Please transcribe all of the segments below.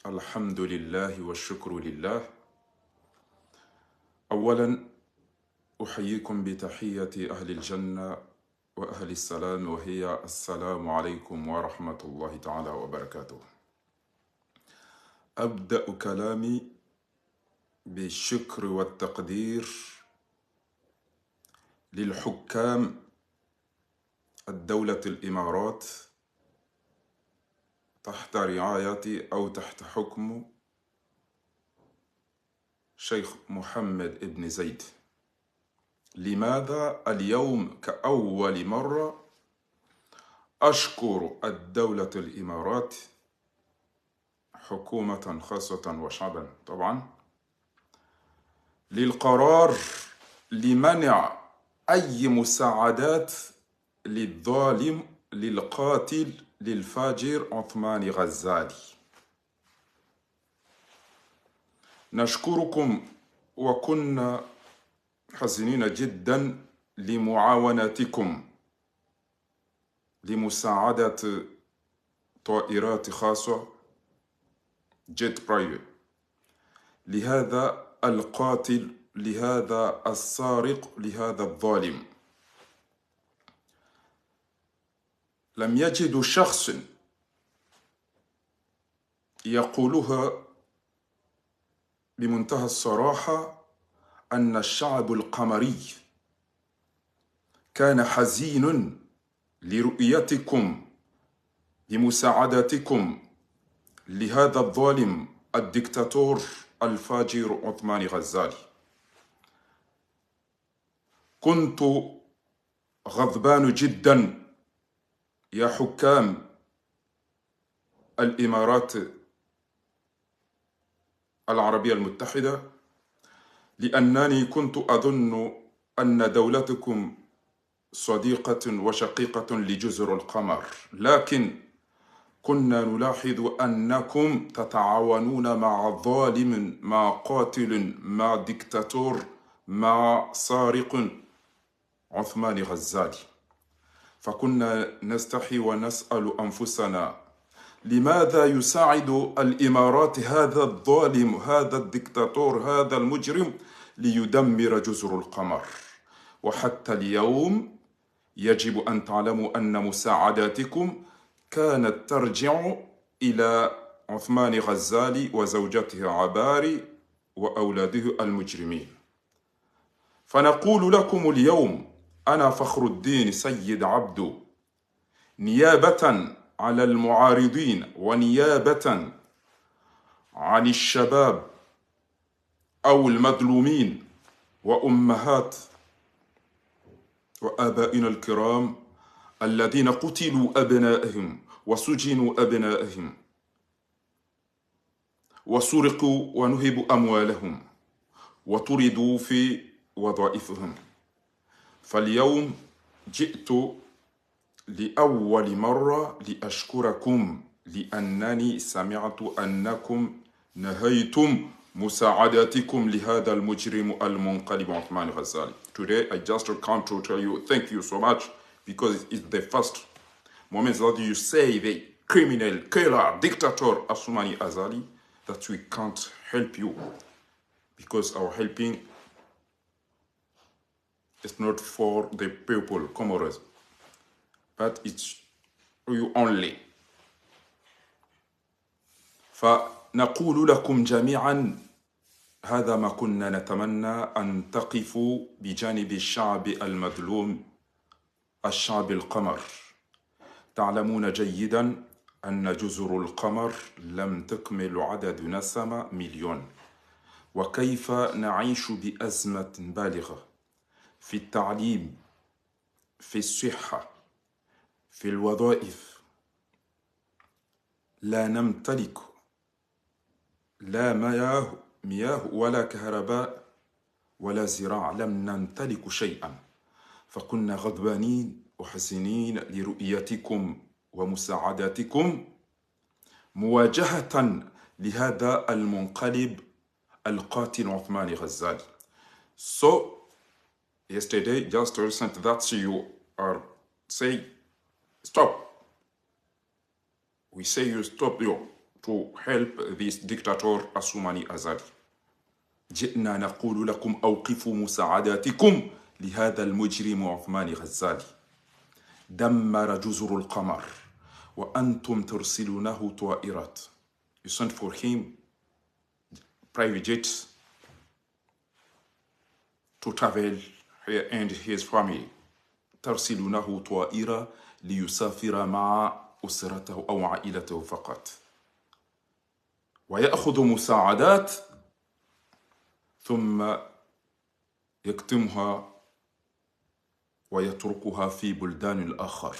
الحمد لله والشكر لله. أولا أحييكم بتحية أهل الجنة وأهل السلام، وهي السلام عليكم ورحمة الله تعالى وبركاته. أبدأ كلامي بالشكر والتقدير للحكام الدولة الإمارات تحت رعاية أو تحت حكم شيخ محمد بن زايد. لماذا اليوم كأول مرة أشكر الدولة الإمارات حكومة خاصة وشعبا طبعا للقرار لمنع أي مساعدات للظالم للقاتل للفاجر عثمان غزالي. نشكركم وكنا حزينين جدا لمعاونتكم لمساعدة طائرات خاصة جيت برايفت لهذا القاتل، لهذا السارق، لهذا الظالم. لم يجدوا شخص يقولها بمنتهى الصراحة أن الشعب القمري كان حزين لرؤيتكم بمساعدتكم لهذا الظالم الدكتاتور الفاجر عثمان غزالي. كنت غضبان جدا يا حكام الإمارات العربية المتحدة، لأنني كنت أظن أن دولتكم صديقة وشقيقة لجزر القمر، لكن كنا نلاحظ أنكم تتعاونون مع ظالم، مع قاتل، مع دكتاتور، مع سارق عثمان غزالي. فكنا نستحي ونسأل أنفسنا لماذا يساعد الإمارات هذا الظالم، هذا الدكتاتور، هذا المجرم ليدمر جزر القمر؟ وحتى اليوم يجب أن تعلموا أن مساعداتكم كانت ترجع إلى عثمان غزالي وزوجته عباري وأولاده المجرمين. فنقول لكم اليوم أنا فخر الدين سيد عبدو، نيابة على المعارضين ونيابة عن الشباب أو المظلومين وأمهات وآبائنا الكرام الذين قتلوا أبنائهم وسجنوا أبنائهم وسرقوا ونهبوا أموالهم وطردوا في وظائفهم. فاليوم جئت لأول مرة لأشكركم، لأنني سمعت أنكم نهيتم مساعدتكم لهذا المجرم المنقلب عثمان غزالي. Today I just come to tell you thank you so much, because it's the first moment that you say the criminal, killer, dictator Assoumani Azali, that we can't help you, because our helping is not for the people, Comoros, but it's you only. فنقول لكم جميعا هذا ما كنا نتمنى، أن تقفوا بجانب الشعب المظلوم، الشعب القمر. تعلمون جيدا أن جزر القمر لم تكمل عدد نسمة مليون، وكيف نعيش بأزمة بالغة في التعليم، في الصحة، في الوظائف. لا نمتلك لا مياه ولا كهرباء ولا زراعة، لم نمتلك شيئا. فكنا غضبانين وحزينين لرؤيتكم ومساعداتكم مواجهة لهذا المنقلب القاتل عثمان غزالي. So yesterday, just recent that you are saying stop. We say you stop you. to help this dictator Assoumani Azali. جئنا نقول لكم أوقفوا مساعداتكم لهذا المجرم عثمان غزالي دمر جزر القمر وأنتم ترسلونه طائرات. You sent for him private jets to travel and his family. ترسلونه طائرة ليسافر مع أسرته أو عائلته فقط ويأخذ مساعدات ثم يكتمها ويتركها في بلدان الآخر.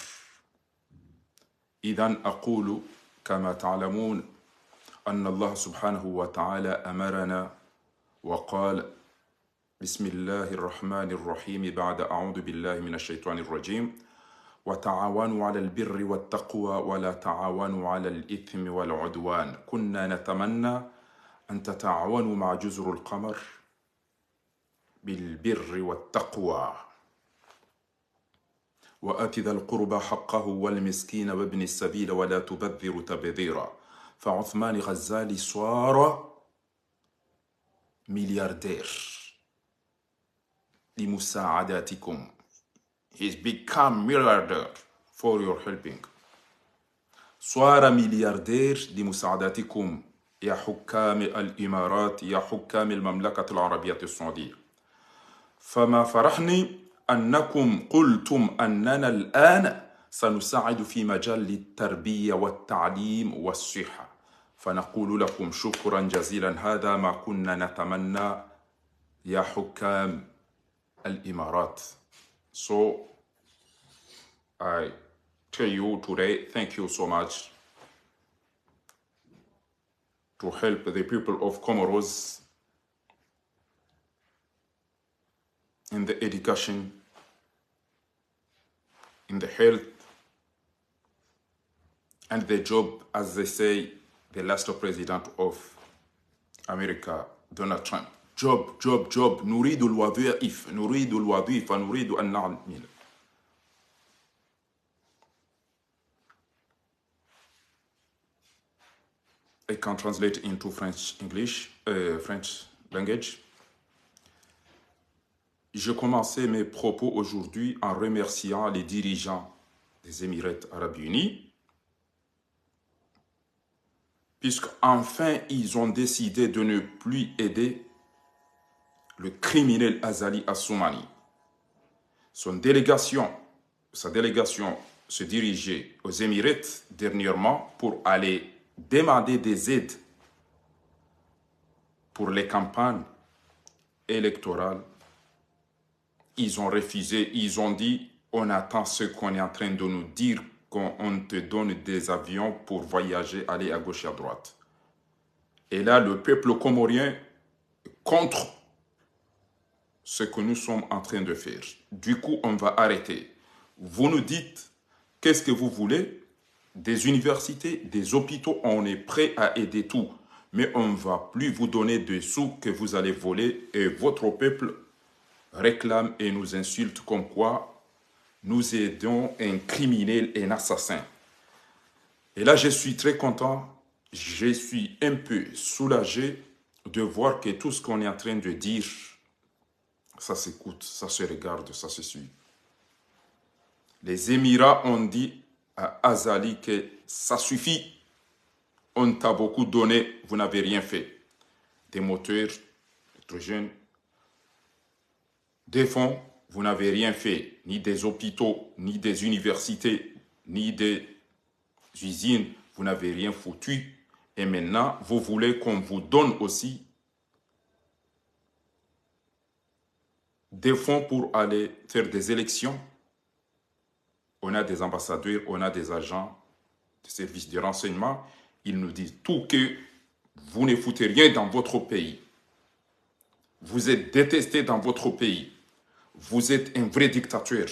إذن أقول كما تعلمون أن الله سبحانه وتعالى أمرنا وقال بسم الله الرحمن الرحيم بعد أعوذ بالله من الشيطان الرجيم وتعاونوا على البر والتقوى ولا تعاونوا على الإثم والعدوان. كنا نتمنى أن تتعاونوا مع جزر القمر بالبر والتقوى. وآت ذا القربى حقه والمسكين وابن السبيل ولا تبذر تبذيرا. فعثمان غزالي صار ملياردير لمساعدتكم. He's become milliardaire for your helping. صار ملياردير لمساعدتكم يا حكام الإمارات يا حكام المملكة العربية السعودية. فما فرحني أنكم قلتم أننا الآن سنساعد في مجال التربية والتعليم والصحة، فنقول لكم شكرا جزيلا. هذا ما كنا نتمنى يا حكام الإمارات. So I tell you today, thank you so much to help the people of Comoros in the education, in the health, and the job, as they say, the last president of America, Donald Trump. job job job. نريد الوظائف، نريد الوظيفة، نريد أن نعمل. I can translate into French language. Je commençais mes propos aujourd'hui en remerciant les dirigeants des Émirats arabes unis, puisqu'enfin ils ont décidé de ne plus aider le criminel Azali Assoumani. Sa délégation se dirigeait aux Émirats dernièrement pour aller demander des aides pour les campagnes électorales. Ils ont refusé, ils ont dit on attend ce qu'on est en train de nous dire, qu'on te donne des avions pour voyager, aller à gauche et à droite. Et là, le peuple comorien contre ce que nous sommes en train de faire. Du coup, on va arrêter. Vous nous dites qu'est-ce que vous voulez? Des universités, des hôpitaux, on est prêt à aider tout. Mais on ne va plus vous donner des sous que vous allez voler et votre peuple réclame et nous insulte comme quoi nous aidons un criminel et un assassin. Et là, je suis très content, je suis un peu soulagé de voir que tout ce qu'on est en train de dire, ça s'écoute, ça se regarde, ça se suit. Les Émirats ont dit à Azali que ça suffit, on t'a beaucoup donné, vous n'avez rien fait. Des moteurs, électrogènes, des fonds, vous n'avez rien fait, ni des hôpitaux, ni des universités, ni des usines, vous n'avez rien foutu. Et maintenant, vous voulez qu'on vous donne aussi des fonds pour aller faire des élections. On a des ambassadeurs, on a des agents de services de renseignement. Ils nous disent tout que vous ne foutez rien dans votre pays. Vous êtes détesté dans votre pays. Vous êtes un vrai dictateur.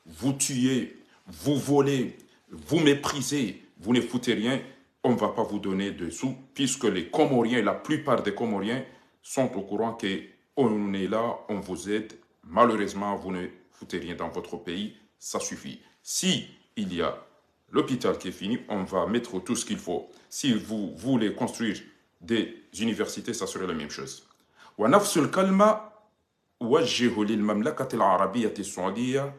Vous tuez, vous volez, vous méprisez, vous ne foutez rien. On ne va pas vous donner de sous puisque les Comoriens, la plupart des Comoriens sont au courant qu'on est là, on vous aide. Malheureusement, vous ne foutez rien dans votre pays. Ça suffit. Si il y a l'hôpital qui est fini, on va mettre tout ce qu'il faut. Si vous voulez construire des universités, ça serait la même chose. ونفس الكلمة أوجه للمملكة العربية السعودية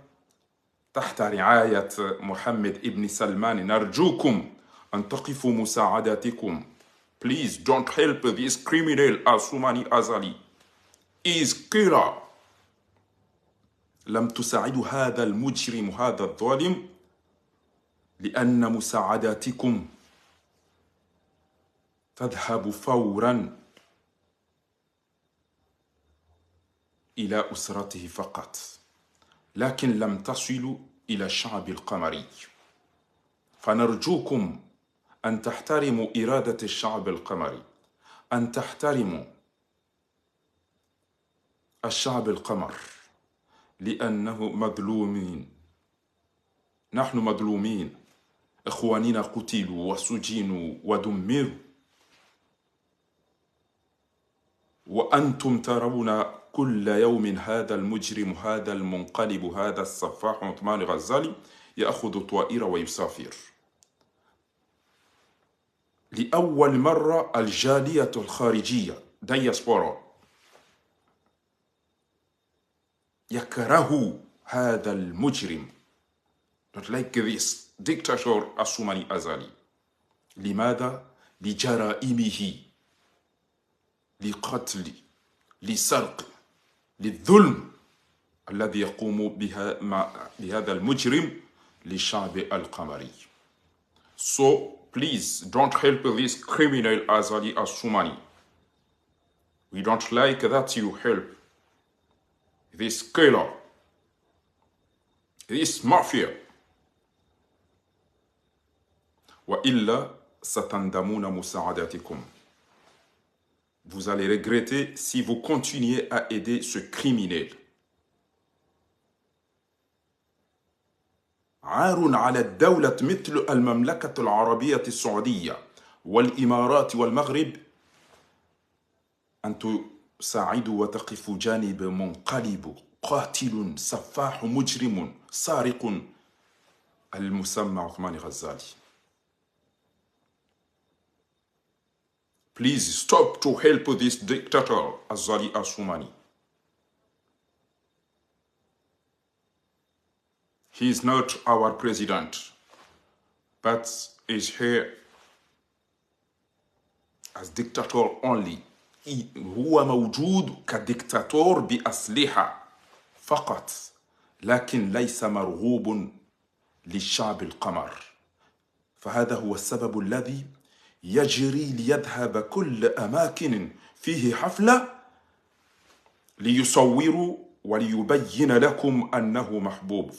تحت رعاية محمد ابن سلمان نرجوكم أن تقفوا مساعدتكم. Please don't help this criminal Assoumani Azali. He is killer. لم تساعدوا هذا المجرم هذا الظالم لأن مساعداتكم تذهب فورا إلى أسرته فقط، لكن لم تصلوا إلى الشعب القمري. فنرجوكم أن تحترموا إرادة الشعب القمري، أن تحترموا الشعب القمر، لأنه مظلومين. نحن مظلومين، إخواننا قتلوا وسجنوا ودمروا، وأنتم ترون كل يوم هذا المجرم هذا المنقلب هذا السفاح عثمان غزالي يأخذ طائرة ويسافر. لأول مرة الجالية الخارجية دياسبورا يكره هذا المجرم. Not like this dictator Assoumani Azali. لماذا؟ لجرائمه، لقتل، لسرق، للظلم الذي يقوم بهذا المجرم للشعب القمري. So please don't help this criminal Azali Assoumani. We don't like that you help this killer, this mafia. وإلا ستندمون مساعدتكم. Vous allez regretter si vous continuez à aider ce criminel. عار على الدولة مثل المملكة العربية السعودية والإمارات والمغرب أن تساعدوا وتقفوا جانب منقلب قاتل سفاح مجرم سارق المسمى عثمان غزالي. Please stop to help this dictator, Azali Assoumani. He is not our president, but is here as dictator only. هو موجود كديكتاتور بأسلحة فقط، لكن ليس مرغوب للشعب القمر. فهذا هو السبب الذي يجري ليذهب كل أماكن فيه حفلة ليصوروا وليبين لكم أنه محبوب.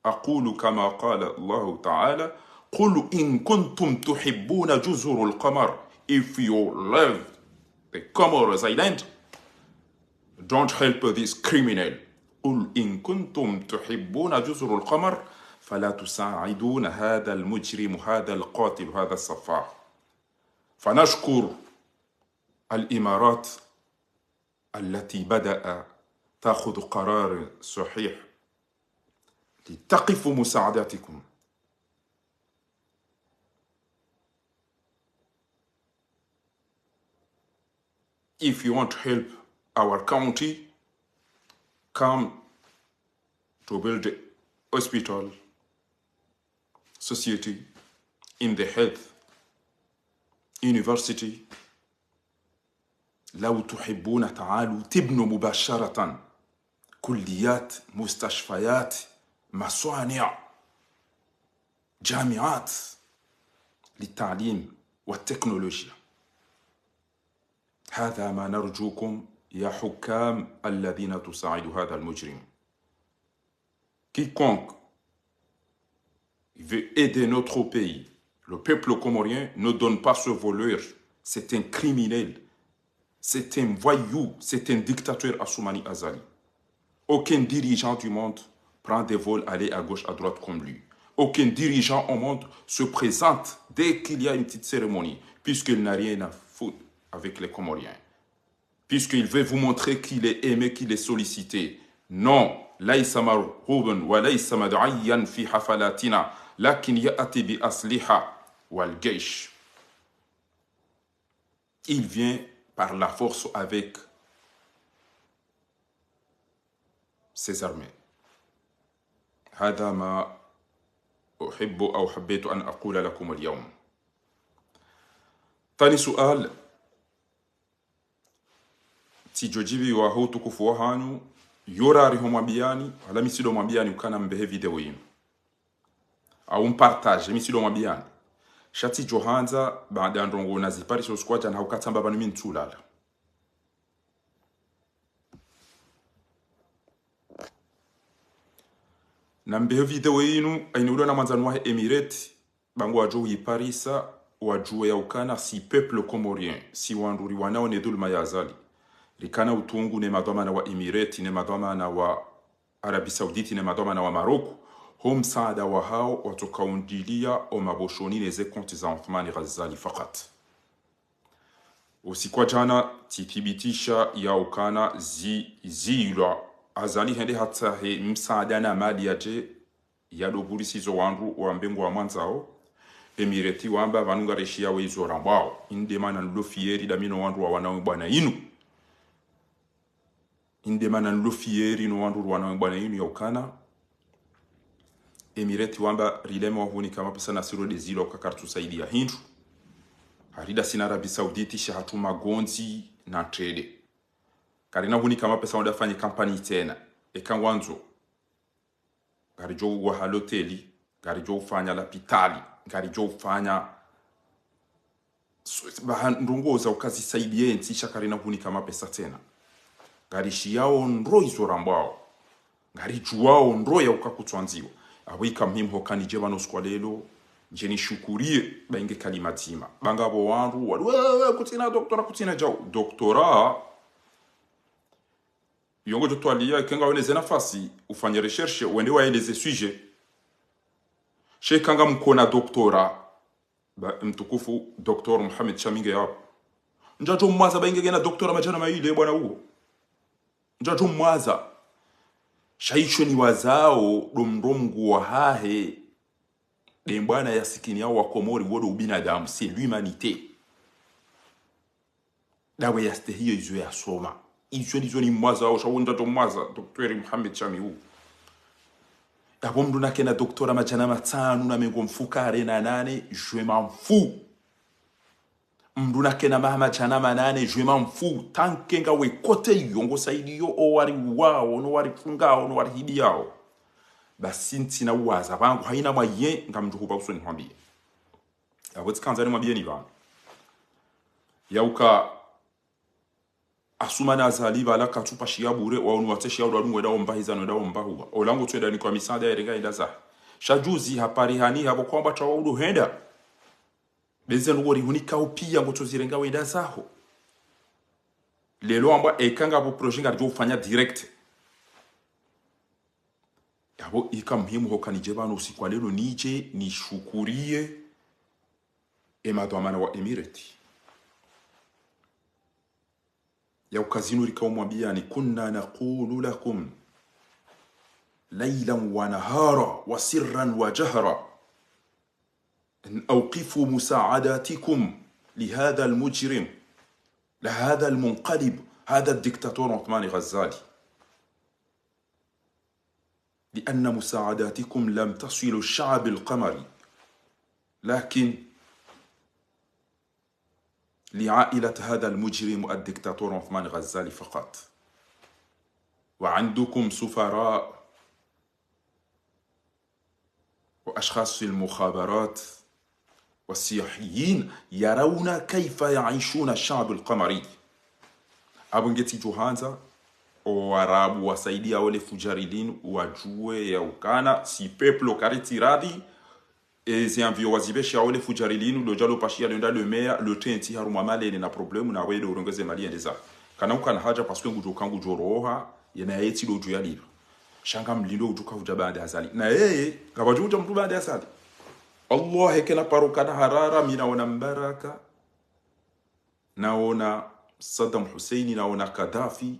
أقول كما قال الله تعالى: قل إن كنتم تحبون جزر القمر. If you love the Comoros Island, don't help this criminal. قل إن كنتم تحبون جزر القمر فلا تساعدون هذا المجرم هذا القاتل هذا السفاح. فنشكر الإمارات التي بدأ تأخذ قرار صحيح لتقف مساعدتكم. If you want to help our county, come to build a hospital, society, in the health, university. لو تحبون تعالوا تبنوا مباشرة كليات، مستشفيات، مصانع، جامعات للتعليم والتكنولوجيا. هذا ما نرجوكم يا حكام الذين تساعدوا هذا المجرم. Quiconque veut aider notre pays, le peuple comorien, ne donne pas ce voleur. C'est un criminel. C'est un voyou, c'est un dictateur Assoumani Azali. Aucun dirigeant du monde prend des vols aller à gauche, à droite comme lui. Aucun dirigeant au monde se présente dès qu'il y a une petite cérémonie, puisqu'il n'a rien à foutre avec les Comoriens. Puisqu'il veut vous montrer qu'il est aimé, qu'il est sollicité. Non, ليس مرغوبا وليس مدعيا في حفلاتنا lakin ya'ti bi asliha wal jaysh. Il vient par la force avec ses armées. هذا ما أحب أو حبيت أن أقول لكم اليوم. ثاني سؤال tijojibi wa huu tukufu wa hanyu yorari ho mwabiani wala misido mwabiani ukana mbehe video yinu au mpartage misido mwabiani shati johanza baada ndongo nazipari uskwaja na ukatamba banu mintulala na mbehe video yinu ainulo na manzanu wa Emirate bangu wajo yiparisa wajue ya ukana si peuple comorien si wanduri wanao ne dhulma ya azali rikana utungu ne madhamana wa Emirate ne madhamana wa Arabi Sauditi ne madhamana wa Maroko ho msaada wa hao watokaundilia o maboshoni neze konti za Uthmani Ghazali fakat. Usikwa jana tithibitisha ya ukana zilwa azali hende hata he msaada na mali yaje ya dobulisizo wandu wa mbengu wa mwanzao Emirati wamba vanunga reshia wezo rambao indemana nlofieri damino wandu wa wanawe bwana inu indemana nlofieri no wandu wa wanawe bwana inu ya ukana Emirati wamba rilema wahuni kama pesa na siro de zilo kakartu saidi ya hindu harida sina Arabi Sauditi shahatu magonzi na trade karina huni kama pesa wanda fanyi kampani tena ekangwanzo garijo wa haloteli garijo ufanya lapitali garijo ufanya ndungo za ukazi saidi yensi shakarina huni kama pesa tena garishi yao ndro izorambao garijo wao ndro ya ukakutwanziwa awika mhimho kanije bano skwalelo jeni shukurie bainge kalimatima bangabo wandu wewe kutina doktora kutina jao doktora yongo jotwalia kenga weneze nafasi ufanye recherche wende waeleze sujet shekanga mkona doktora mtukufu Dr. Muhammad Shaminge hapo njajo mwaza bainge gena doktora majana maile bwana huo njajo mwaza shaisho ni wazao domrongu wa hahe dembwana ya sikini yao wa Komori wodo ubinadamu c'est l'humanité dawe ya stehiyo izo ya soma izo ni mwaza wa shawunda to mwaza Dr. Muhammad Shamiu dabo mdu na kena doktora majana matanu na mengo mfukare na nane je m'en fous mdu na kena mahama jana manane je m'en fous tankenga we kote yongo saidi yo o wari wao no wari fungao no wari hidiao basi ntina waza bangu haina mwaye ngamdu kupa usoni mwambie aboti kanzani mwambie ni bana yauka asuma na zaliba la katupa shiyabure wa unuwateshi ya udalungu edao mbahiza no edao mbahuwa olangu tueda ni kwa misada ya rega idaza shajuzi hapari hani habo kwa mba chawa udu henda beze nuwori hunika upia ngoto zirenga wa idaza ho lelo amba ekanga hapo projinga rjo ufanya direct yabo ika muhimu ho kanijebano usiku lelo nije nishukurie emadhamana wa Emirati ya ukazinu rikaumwambia ni kunna naqulu lakum laylan wa nahara wa sirran wa jahra ان اوقفوا مساعداتكم لهذا المجرم لهذا المنقلب هذا الدكتاتور عثمان غزالي لأن مساعداتكم لم تصل الشعب القمري لكن لعائلة هذا المجرم الدكتاتور عثمان غزالي فقط وعندكم سفراء وأشخاص في المخابرات والسياحيين يرون كيف يعيشون الشعب القمري أبنجتي جوهانزا Warabu wasaidia wale fujaridin wajue ya ukana si peuple kariti radi ezi envio wazibesha wale fujaridin lo jalo pashia le ndalo meya le tenti haruma male na problemu na wele urongeze mali endeza kana ukana haja paswe ngujo kangu joroha yana yeti lo juya liba shanga mlindo ujuka ujabande azali na yeye kabajuta mtu bande azali Allah hekena parukana harara minaona mbaraka naona Saddam Hussein naona Gaddafi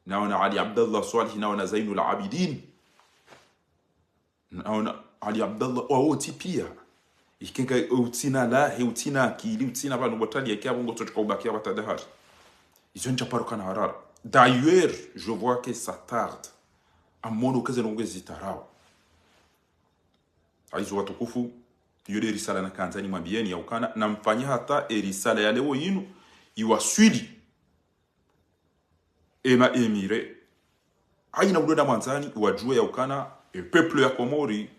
naona Ali Abdullah Salih naona Zainul Abidin naona Ali Abdallah waoti pia ikinga utina lahi utina akili utina banu botali yakia bongo toka ubakia batadahari ils ont déjà paruka na harara. D'ailleurs je vois que ça tarde amono kaze nongo zitarao aizo watukufu yule risala na kanzani mwambieni ya ukana na mfanya hata risala ya leo yinu iwaswili ema emire haina udoda mwanzani wajue ya ukana peuple ya Komori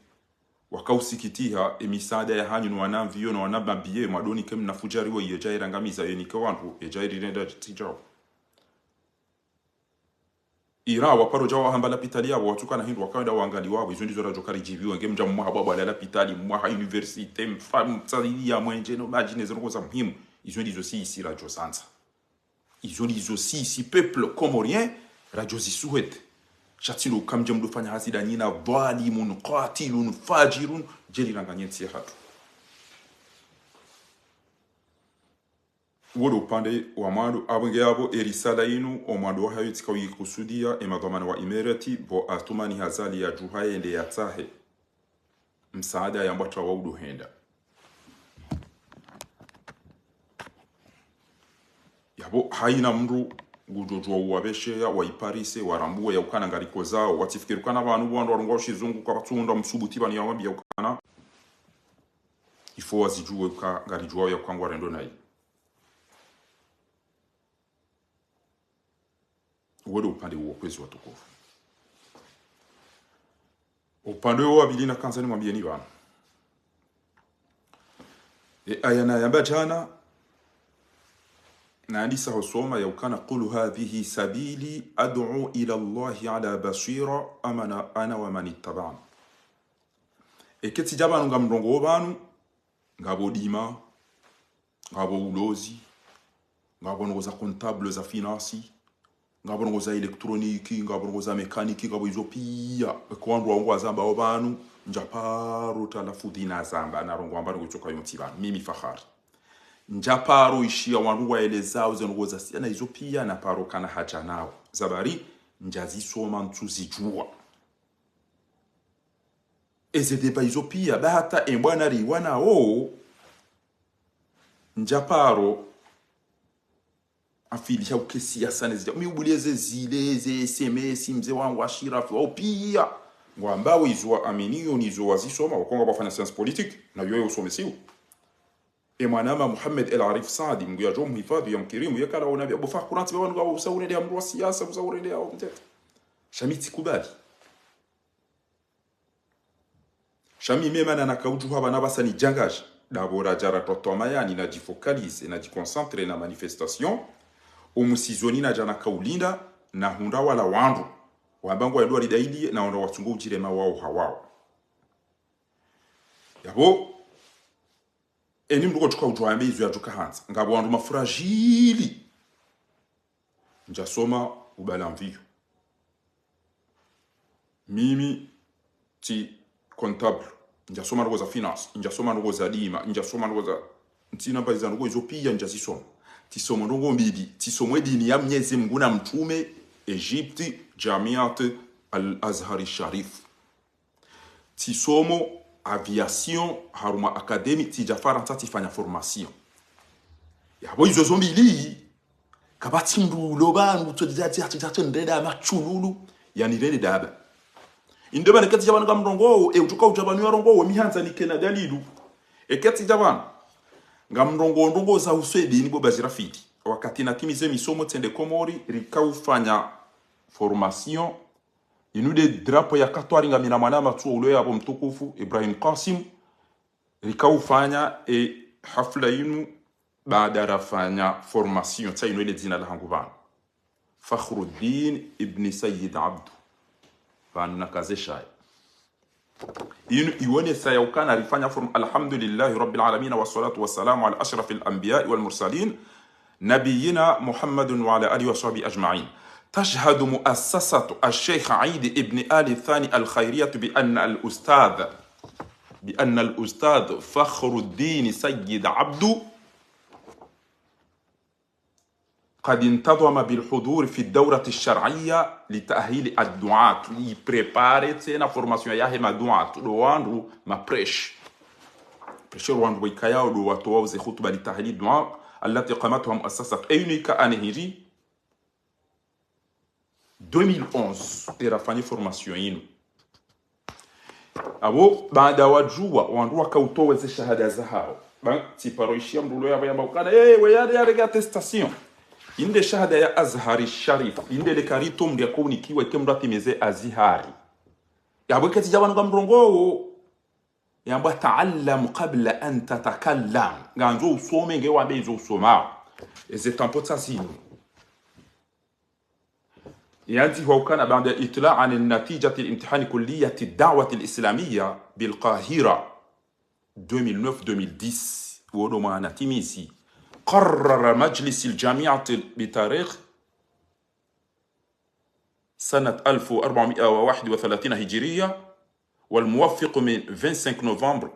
wakausikitiha emisada ya hanyu wanamviyo na wanabambie madoni kem na fujari wa yejaira ngamiza yenike wantu yejairi renda tijao ira waparo jawa hambala pitali yabo watuka na hindu wakawenda wangali wabo izo ndizo rajokari jibiwa nge mja mwa babo ala pitali mwa universite mfamu tsali ya mwenje no imagine zo ngoza muhimu izo ndizo si isi rajo sansa izo ndizo si isi peuple comorien rajo zisuhete shatino kamje mdofanya hasida nina dhalimun qatilun fajirun jeli ranganyeti hatu wolo upande wa mwado abunge yabo erisala inu omwado wa hayo tikawi kusudia emadhamana wa imerati bo atumani hazali ya juhaye ende ya tahe msaada ya mbata wa uduhenda yabo haina mru gujojwa uwabesheya waiparise warambuwe ya ukana ngariko zao watifikirukana abantu wando warunga shizungu kwa batunda msubuti bani ya mabi ya ukana ifo wazijue ka ngarijwa ya kwangwa rendo nayi wado upande wa kwezi watukufu upande wa bilina kanzani mwambieni bana ayana yamba jana na hadisa husoma ya ukana qulu hadhihi sabili ad'u ila Allah ala basira amana ana wa man ittaba'ani eketi jabanu ngamrongo banu ngabo dima ngabo ulozi ngabo ngoza comptable za finance ngabo ngoza elektroniki ngabo ngoza mekaniki ngabo izo pia kwandu wangu azamba obanu njaparo talafudina zamba na rongo ambano kutoka yotiba mimi fahari njaparo ishia wandu waelezao zengoza siana izo pia na paro kana haja nao zabari njazisoma ntuzijua ezedeba izo pia bahata embwana riwana o njaparo afilisha ukesi ya sana zija miubuleze zileze SMS mze wangu ashirafu au pia ngwambao izo aminiyo nizo wazisoma wakonga bafanya science politique na yoyo usomesiu Emanama Muhammad El-Arif Saadi mngu ya jomu hifadhi ya mkirimu ya kala unabi abu fakuranti wanu gawa usawurende ya mruwa siyasa usawurende ya mtete shamiti kubali shami memana na kaujuha banabasa ni jangaj dabora jara totomayani na jifokalize na jikonsantre na manifestation umusizoni na jana kaulinda na hunda wala wandu wambangu ya duwa lidaili na onda watungu ujirema wao hawao yabo eni mduko chuka ujuhambe izu ya juka hanza ngabo wandu mafragili njasoma ubalamviyo mimi ti comptable njasoma nuko za finance njasoma nuko za dima njasoma nuko za ntina baiza nuko izo pia njazisoma tisomo nuko mbidi tisomo dini ya mnyezi mguna mtume Egypte Jamiat Al-Azhar Sharif tisomo aviation haruma academy tijafara tati fanya formation yabo izo zombili kabati mrulo banu todati ndeda machululu yani rene daba indeba nekati jabanu ngamrongo utuka ujabanu yarongo mihanza nikena dalilu ekati jabanu ngamrongo ndongo za uswedi ni boba zirafiki wakati natimize misomo tende Komori rikaufanya formation inude drapo ya katwari ngamina mwanama tu ulo yabo mtukufu Ibrahim Qasim rikaufanya hafla inu baada rafanya formation tsa inude zina la hangubana Fakhruddin ibn Sayyid Abdu bana kaze shay inu iwone sayaukan alifanya alhamdulillah rabbil alamin wassalatu wassalamu ala ashrafil anbiya wal mursalin nabiyina Muhammadun wa ala alihi wa sahbihi ajma'in. تشهد مؤسسة الشيخ عيد ابن آل الثاني الخيرية بأن الأستاذ فخر الدين سيد عبد قد انتظم بالحضور في الدورة الشرعية لتأهيل الدعاة يبريباري تينا فورماسيون ياهي ما دعاة رواندو ما بريش رواندو ويكايا وتووزي خطبة لتأهيل الدعاة التي قامتها مؤسسة أيونيكا أنهيري 2011 irafanya formation yinu abo baada wajua wandu wakautoweze shahada zao ba tiparoishia mrulo yabo yamba ukana we yare attestation inde shahada ya Azhari Sharif inde le karito mdia kounikiwa kemrati meze Azhari yabo kati jabanu gamrongo yamba ta'allam qabla an tatakallam ganzo usome ngewambe izo usoma ezetampo zinu يأتي هو كان بعد إطلاع عن نتيجة الامتحان كلية الدعوة الإسلامية بالقاهرة 2009-2010 ونما نتيميسي قرر مجلس الجامعة بتاريخ سنة 1431 هجرية والموافق من 25 نوفمبر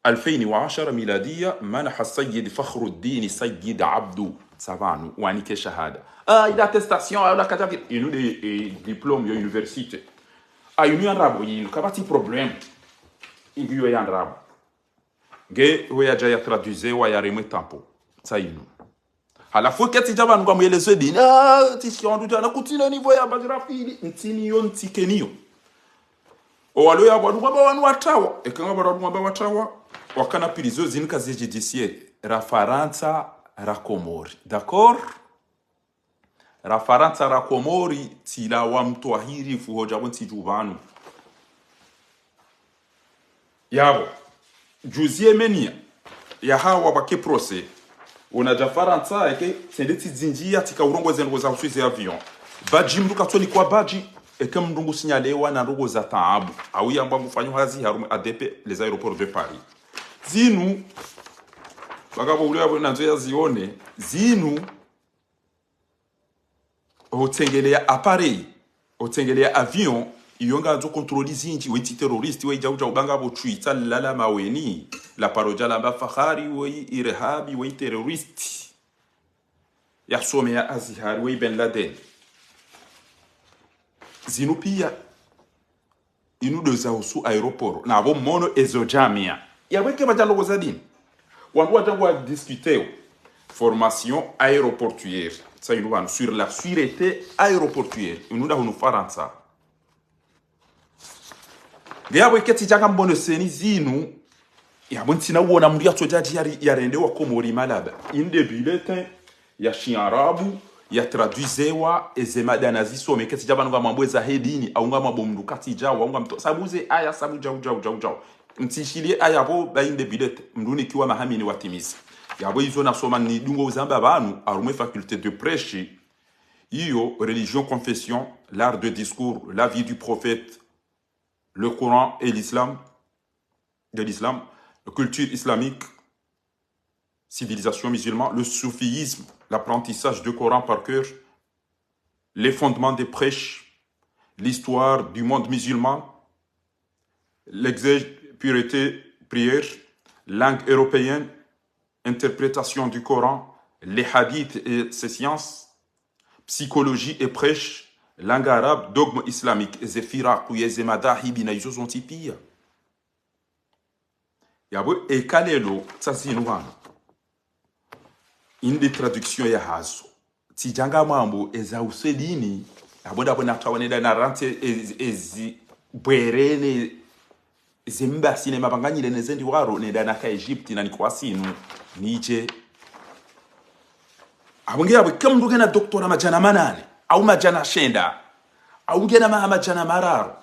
2010 ميلادية منح السيد فخر الدين سيد عبدو سافانو واني كشهادة il a attestation à la catavir il nous des diplômes à l'université a il nous un rabo il n'y a pas de problème il y a un rabo ge où ya déjà traduisé ou ya remis tempo ça il nous à la fois que tu vas nous comme les autres dit ah tu si on doit na continue niveau ya bagrafi ntini yo ntikenio o alo ya badu ngaba wanu watawa e kanga badu ngaba watawa wakana pilizo zinka zejidicier rafaransa rakomori d'accord rafaransa rakomori tila wa mtwahiri fuhoja bonti juvanu yabo juzie menia ya hawa bake procès onaja faransa eke sendeti zinjia tika urongo zengo za usuize avion baji mruka toni kwa baji eke mrungu sinyalewa na ndogo za taabu au yamba mfanyo hazi harume ADP les aéroports de Paris zinu bagabo ule abo nanzo ya zione zinu hotengelea appareil hotengelea avion iyonga zo contrôle zinji weti terroriste we jauja ubanga bo tuita lala maweni la paroja la bafahari we irhabi we terroriste ya some ya Azhar we Ben Laden zinu pia inu doza usu aéroport na bo mono ezojamia ya weke bajalo zadini wandu watangwa discuter formation aéroportuaire ça il nous sur la sûreté aéroportuaire nous avons faransa gaya weketi janga mbono seni zinu ya bontina wona mri atojaji ya rende wa komori malaba inde bulletin ya shiarabu ya traduizewa ezema danazi so meketi jabanu nga mambweza hedini au nga mabomdu katija au nga mto sabuze aya sabu jau mtishilie aya bo ba inde bulletin mduni kiwa mahamini watimizi yabo izo na soma ni dungo uzamba banu arume faculté de prêcher iyo religion confession l'art de discours la vie du prophète le Coran et l'islam de l'islam la culture islamique civilisation musulmane le soufisme l'apprentissage du Coran par cœur les fondements des prêches l'histoire du monde musulman l'exégèse pureté prière langue européenne interprétation du Coran, les hadiths et ses sciences, psychologie et prêche, langue arabe, dogme islamique, zefira, kuyeze madahibi na izo zontipia. Yabo e kalelo tsazinuwana. Inde traduction ya hazo. Tijanga mambo eza uselini, yabo dabo na tawaneda na rante ezi bwerene zemba sinema banganyile nezendi waro nedana ka Egypte na nikwasinu nije abongera bwe na doktora majana manane au majana shenda au ngena majana mararo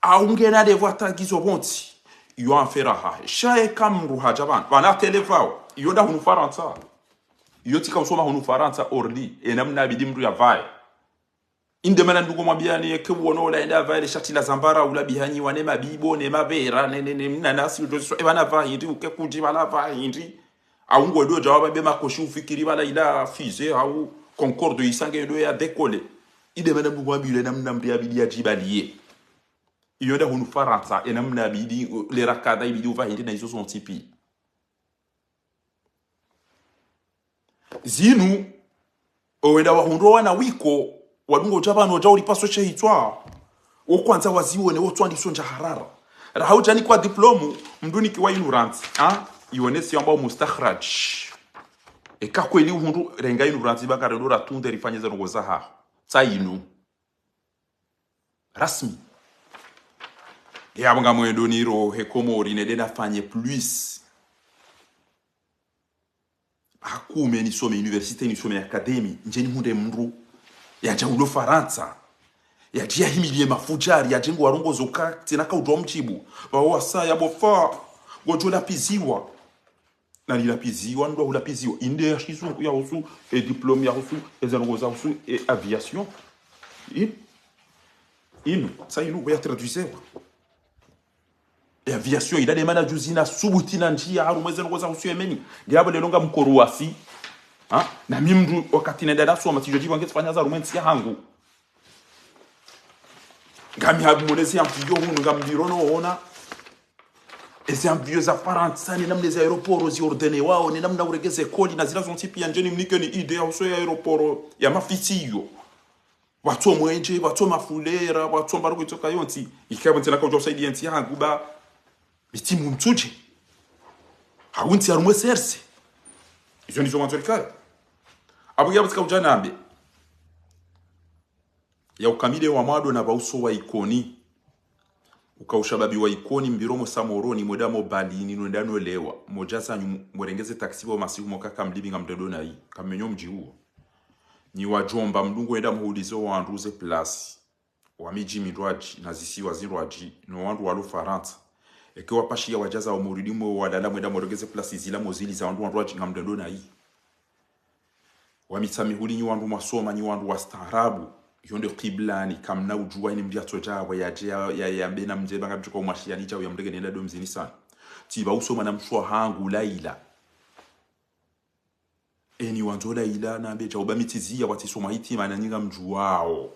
au ngena de voitagizo bonti yo anferaha shae kamru hajaban bana televao yo da hunu faransa yo tika usoma hunu faransa orli enamna bidimru ya vai inde mana ndugo mwabiani yeke wono la enda va ile shati la zambara ula bihanyi wane mabibo ne mabera ne nanasi udoso ebana va hindi uke kuji bana va hindi au ngwedo jawaba be makoshi ufikiri bala ila fize au concorde isange do ya décoller ide mana ndugo mwabile namna mbia bidi ya jibaliye iyo da hunu faransa enamna bidi le rakada bidi uva hindi na izo son tipi zinu owenda wahundo wana wiko wadungo jabano jauri paso chehitwa okwanza wazione wotwandiso nja harara rahauja kwa diplomu mduni kiwa ignorance ionesi ambao mustakhraj eka kweli uhundu renga ignorance bakare dora tunde rifanyeza ngoza ha tsainu rasmi ya banga mwendo niro hekomori nedena fanye plus hakume ni some universite ni some academy njeni hunde mndu ya jaulo faransa ya jia himilie mafujari ya jengo warongozo tena kaudwa mchibu bawa saa ya bofa gojo lapiziwa na lilapiziwa ndo hulapiziwa inde ya shizu ya usu e diplome ya usu e zanongoza usu e aviation ça inu ya traduisewa e aviation ila demana juzina subutina njia haru mweze ngoza usu yemeni diabo lelonga mkoruasi na mimdu wakati nenda daso matijoji wange fanya za rumenti ya hangu ngami habu monezi ampiyo hunu ngambirono ona ezi ampiyo za faransa ni namne za aeroporo zi ordene wao ni namna uregeze koli na zila zonti pia njeni mnike ni ide ya uso ya aeroporo ya mafitiyo watu mwenje watu mafulera watu mbarugu itoka yonti ikaba ntena kwa usaidi yenti ya hangu ba mitimu mtuje haunti ya rumwe serse izo nizo mantorikari abu ya batika ujana ambe ya ukamile wa mado na bauso wa ikoni ukaushababi wa ikoni mbiromo samoroni modamo balini nwendano lewa mojasa mwrengeze taksibo masiku mokaka mlibinga mdedona hii kamenyo mji huo ni wajomba mdungu enda mhulizo wa anduze plasi wa miji midwaji na zisi wazirwaji no wandu walu faranta ekewa pashi ya wajaza wa muridimo wa dala mwenda mwrengeze plasi zila mozili za wandu wandwaji nga mdedona hii wa mitamihuli ni wandu masoma ni wandu wa starabu yonde qiblani kamna ujua ni mbiato jawa ya mbena mjeba ngabjuko mwashiani jawa ya mdege nenda domzini sana tiba usoma na mshwa hangu laila eni wanzo laila na mbeja ubamitizia watisoma hitima na nyinga mjuao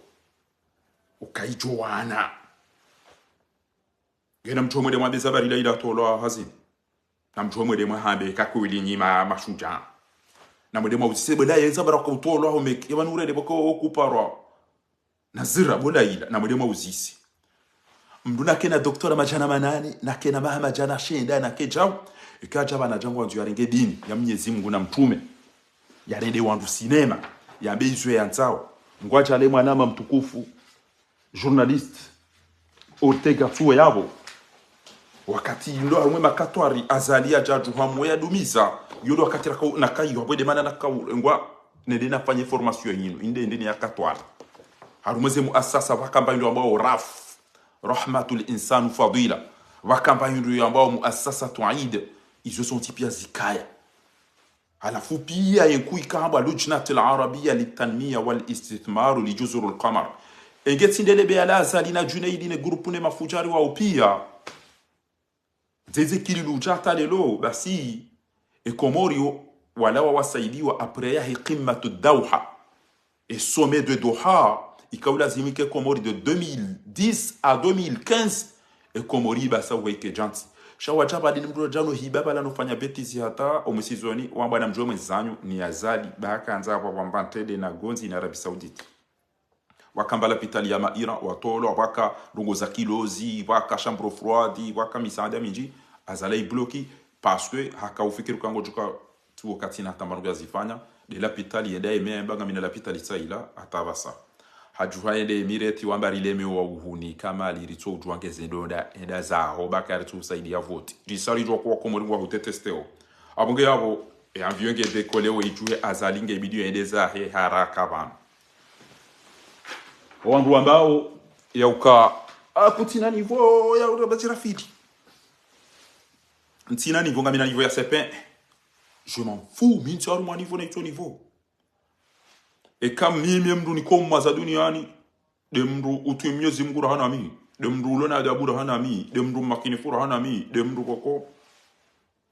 ukaijowana gena mtuwa mwede mwabeza bari laila tolo hazin na mtuwa mwede mwahambe kakwili nyima mashuja na mwede mwabuzise bada ya zabara kutolo ahome yabanurede bako okuparwa nazira bola ila na mwede mwabuzise mduna kena doktora majana manani na kena maha majana shenda na kejao ikaja bana jangu wanzu yarenge dini ya mnyezi Mungu na mtume ya rende wandu sinema ya beizwe ya nzao ngwacha ale mwanama mtukufu journalist Ortega tuwe yabo wakati ndo harumwe makatwari azalia jaju hamwe ya dumiza yodo wakati na kayo habwede mana na ngwa nende nafanye formation yinu inde ni ya katwari harumweze muasasa wakamba ndo ambao raf rahmatul insanu fadila wakamba ndo ambao muasasa tuaid izo sonti pia zikaya alafu pia yenku ikamba lujnat al-arabiyya litanmiya wal istithmar li juzur al-qamar engetindele be ala salina junaidi ne grupu ne mafujari wa upia zeze kililu jata lelo basi ekomorio wala wasaidiwa après ya qimatu Doha et sommet de Doha ikaula zimike komori de 2010 à 2015 ekomori basa weke janti shawachaba ni mtu jano hibaba la nofanya betizi hata omusizoni wamba na mjomwe zanyu ni azali baka anza kwa mbantede na gonzi na Arabie Saoudite wakambala pitali ya maira watolo waka rungo za kilozi waka chambre froide waka misanda minji azalai bloki parce que haka ufikiru kango juka tu wakati na tamaruga zifanya de la pitali yenda ememba mina la pitali tsaila atabasa hajuha yende mireti wambari leme wa uhuni kama alirito ujwangeze ndonda enda zaho bakari tu saidi ya vote disali jwa kwa komori wa hutetesteo abonge yabo e avion ge décoller o ijuhe azalinge bidio ende zahe haraka bana wandu ambao ya uka akutina niveau ya ubatira fiti ntina niveau ngamina niveau ya sepin je m'en fous min tsaru mo niveau na ito niveau e kam mimi mdu ni kom maza duniani de mdu utu Mwenyezi Mungu rahana mi de mdu lona da bura hana mi de mdu makini fura hana mi de mdu koko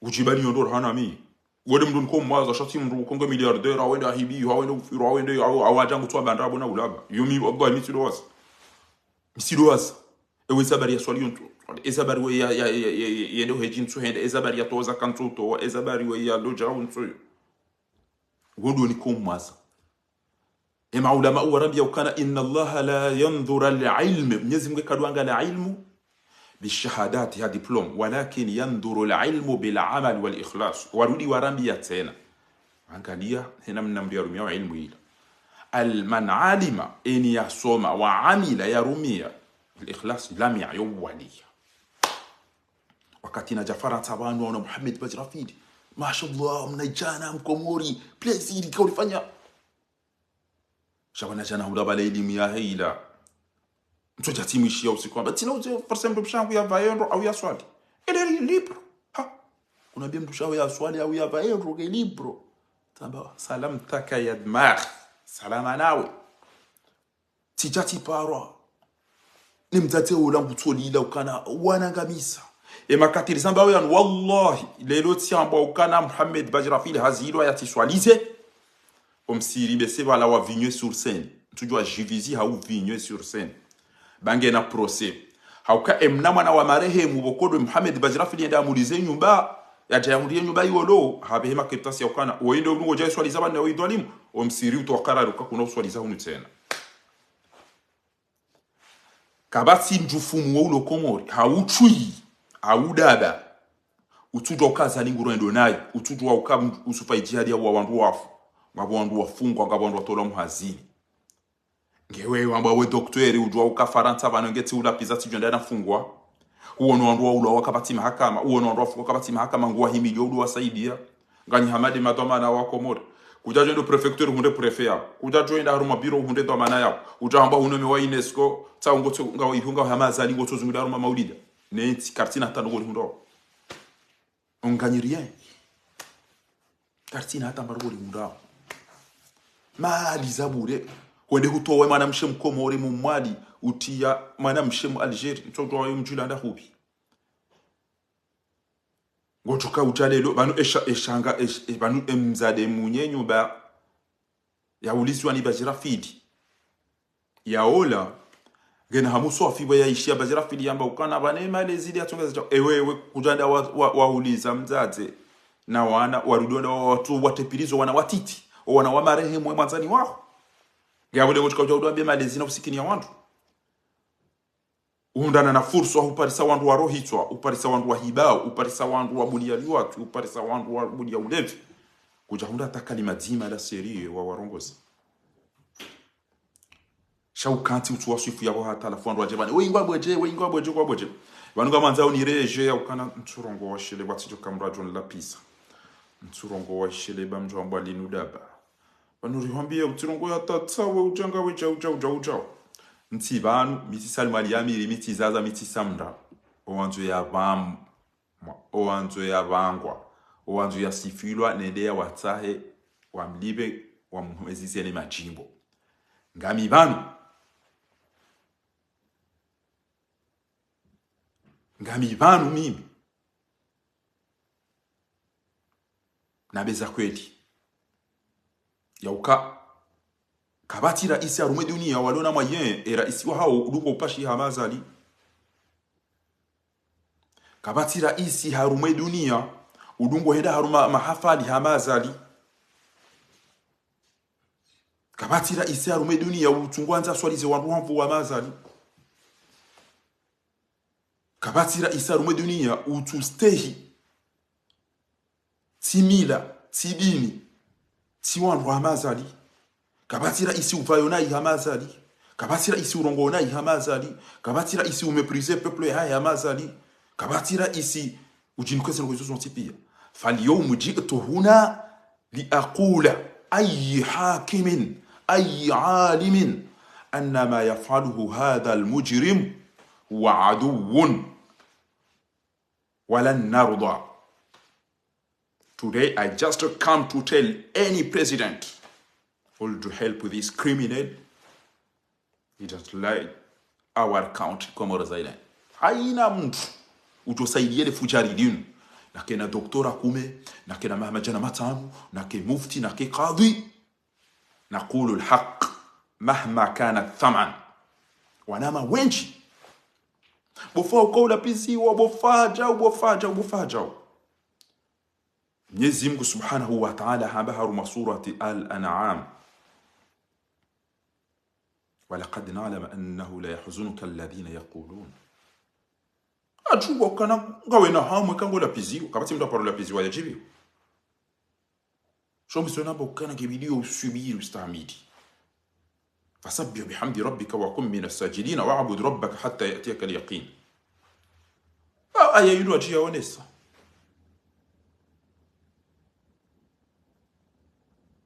ujibani yondo rahana mi wode mdu kom maza shati mdu kongo milliardaire awenda hibi awenda ufiro awenda awajangu twa bandabo na ulaba yumi obba misidoas ewe sabari ya swali yonto ezabari we ya yendo hejin so hende ezabari ya toza kanto to ezabari we ya loja unso gondo ni kumwaza ema ulama warambia ukana inna Allah la yanzura al-ilm Mwenyezi Mungu kadwanga la ilmu bishahadati ha diploma walakin yanzuru al-ilmu bil amal wal ikhlas warudi warambia tena angalia hena mnamdia rumia ilmu ila man alima in yasoma wa amila yarumia al-ikhlas lam yawaliya wakati na Jafara Tabanu na Muhammad Bajrafidi mashallah mnajana mkomori please ili kaulifanya shawana jana hudaba elimu ya hila mtoja timu ishia usiku kwamba tina uze forsembe mshangu ya vaendo au ya swali ele libro ha unaambia mtu shawe ya swali au ya vaendo ke libro tamba salam taka ya dmagh salama nawe tijati parwa ni mtate ula mutolila ukana wanangamisa emakatiri samba yan wallahi lelo tiamba ukana Muhammad Bajrafili hazilo ya tiswalize omsiri bese bala wa vigne sur scène tujua jivizi hau vigne sur scène bange na procès hauka emna mwana wa marehemu bokodo Muhammad Bajrafili enda amulize nyumba ya tayamulie nyumba yolo habe hema ketasi ukana oinde ungo jai swaliza bana oidwalimu omsiri utokara ruka kuna uswaliza hunu tena kabati njufumu wa ulo komori hauchui audada utujwa ukaza linguro ndo nayo utujwa ukam usufa ijihadi wa wandu wafu ngabondu wafungwa ngabondu watola muhazini ngewe wamba we doktori ujwa ukafaranta banongeti ula pizati jonda nafungwa uono wandu wa ula wakabati mahakama uono wandu wafu wakabati mahakama ngwa himilio ulu wasaidia ngani Hamadi Madomana wa Komori kujajo ndo prefecture hunde prefet yao kujajo enda haruma biro hunde domana yao ujamba hunome wa UNESCO taungo ngawa ihunga hamazali ngoto zungula haruma maulida nenti kartina hata ngoli hundo onganyirien kartina hata ngoli hundo mali zabure kwende hutowe mwana mshemu Komori mumwali utia mwana mshemu Algeria mtogwa mjulanda hubi ngochoka ujalelo banu eshanga banu emzade munyenyu ba ya uliswa ni Bajrafili yaola ngena hamuso afibo ya ishia Bajrafili yamba ukana banema lezidi atongeza ewewe kujanda wauliza mzaze na wana warudonda watu watepilizo wana watiti wana wa marehemu mwanzani wao ngabule ngochika ujaudo malezi na usikini ya wantu undana na fursa uparisa wandu wa rohitwa uparisa wandu wa hibao uparisa wandu wa buliali watu uparisa wandu wa bulia ulevi kujahunda takalima dima la serie wa warongozi shaukanti utu wasifu yabo hata la wandu wa jebani weingwa bweje kwa bweje banunga manzao ni reje ya ukana mturongo wa shele watijo kamrajon la pisa mturongo wa shele bamjo ambali nudaba banuri hambia mturongo ya tatsawe ujanga ujao nti banu miti salmali yamiri miti zaza miti samda owanzo ya bangwa owanzo ya sifilwa nedea watahe wa mlibe wa mwezizene majimbo ngami banu mimi nabeza kweli yauka kabati raisi arume dunia walona moyen e raisi wa hao udungo upashi hamazali kabati raisi harume dunia udungo henda haruma mahafali hamazali kabati raisi harume dunia utungwanza swalize wandu hamvu wa mazali kabati raisi harume dunia utustehi timila tibini tiwandu wa mazali kabatira isi uvayona ihamazali kabatira isi urongona ihamazali kabatira isi umeprize peuple ya hamazali kabatira isi ujinukweze ngo zonti pia falyawm ji'tu huna li aqula ay hakimin ay alimin anna ma yaf'aluhu hadha al mujrim huwa aduwwun wa lan narda. Today I just come to tell any president to help with this criminal. He just like our country Comoros Island. Haina mtu utosaidia ile fujari dinu. Na kena doktora kume, na kena mahmajana matanu, na ke mufti, na ke qadhi. نقول الحق مهما كان الثمن. wanama wenji bofa ukola pisi wa bofaja Mwenyezi Mungu Subhanahu wa Ta'ala habaharu surati Al-An'am, walaqad na'lamu annahu la yahzunuka alladhina yaqulun. Ajuba kana ngawe na hamwe kango la piziwa kabati mtu parola piziwa ya jibi. Shombi sona bokana kibidio usubiri ustamidi. Fasabbih bihamdi rabbika wa kum minas sajidin wa'bud rabbaka hatta ya'tiyaka al-yaqin. Aya yulu ajia onesa.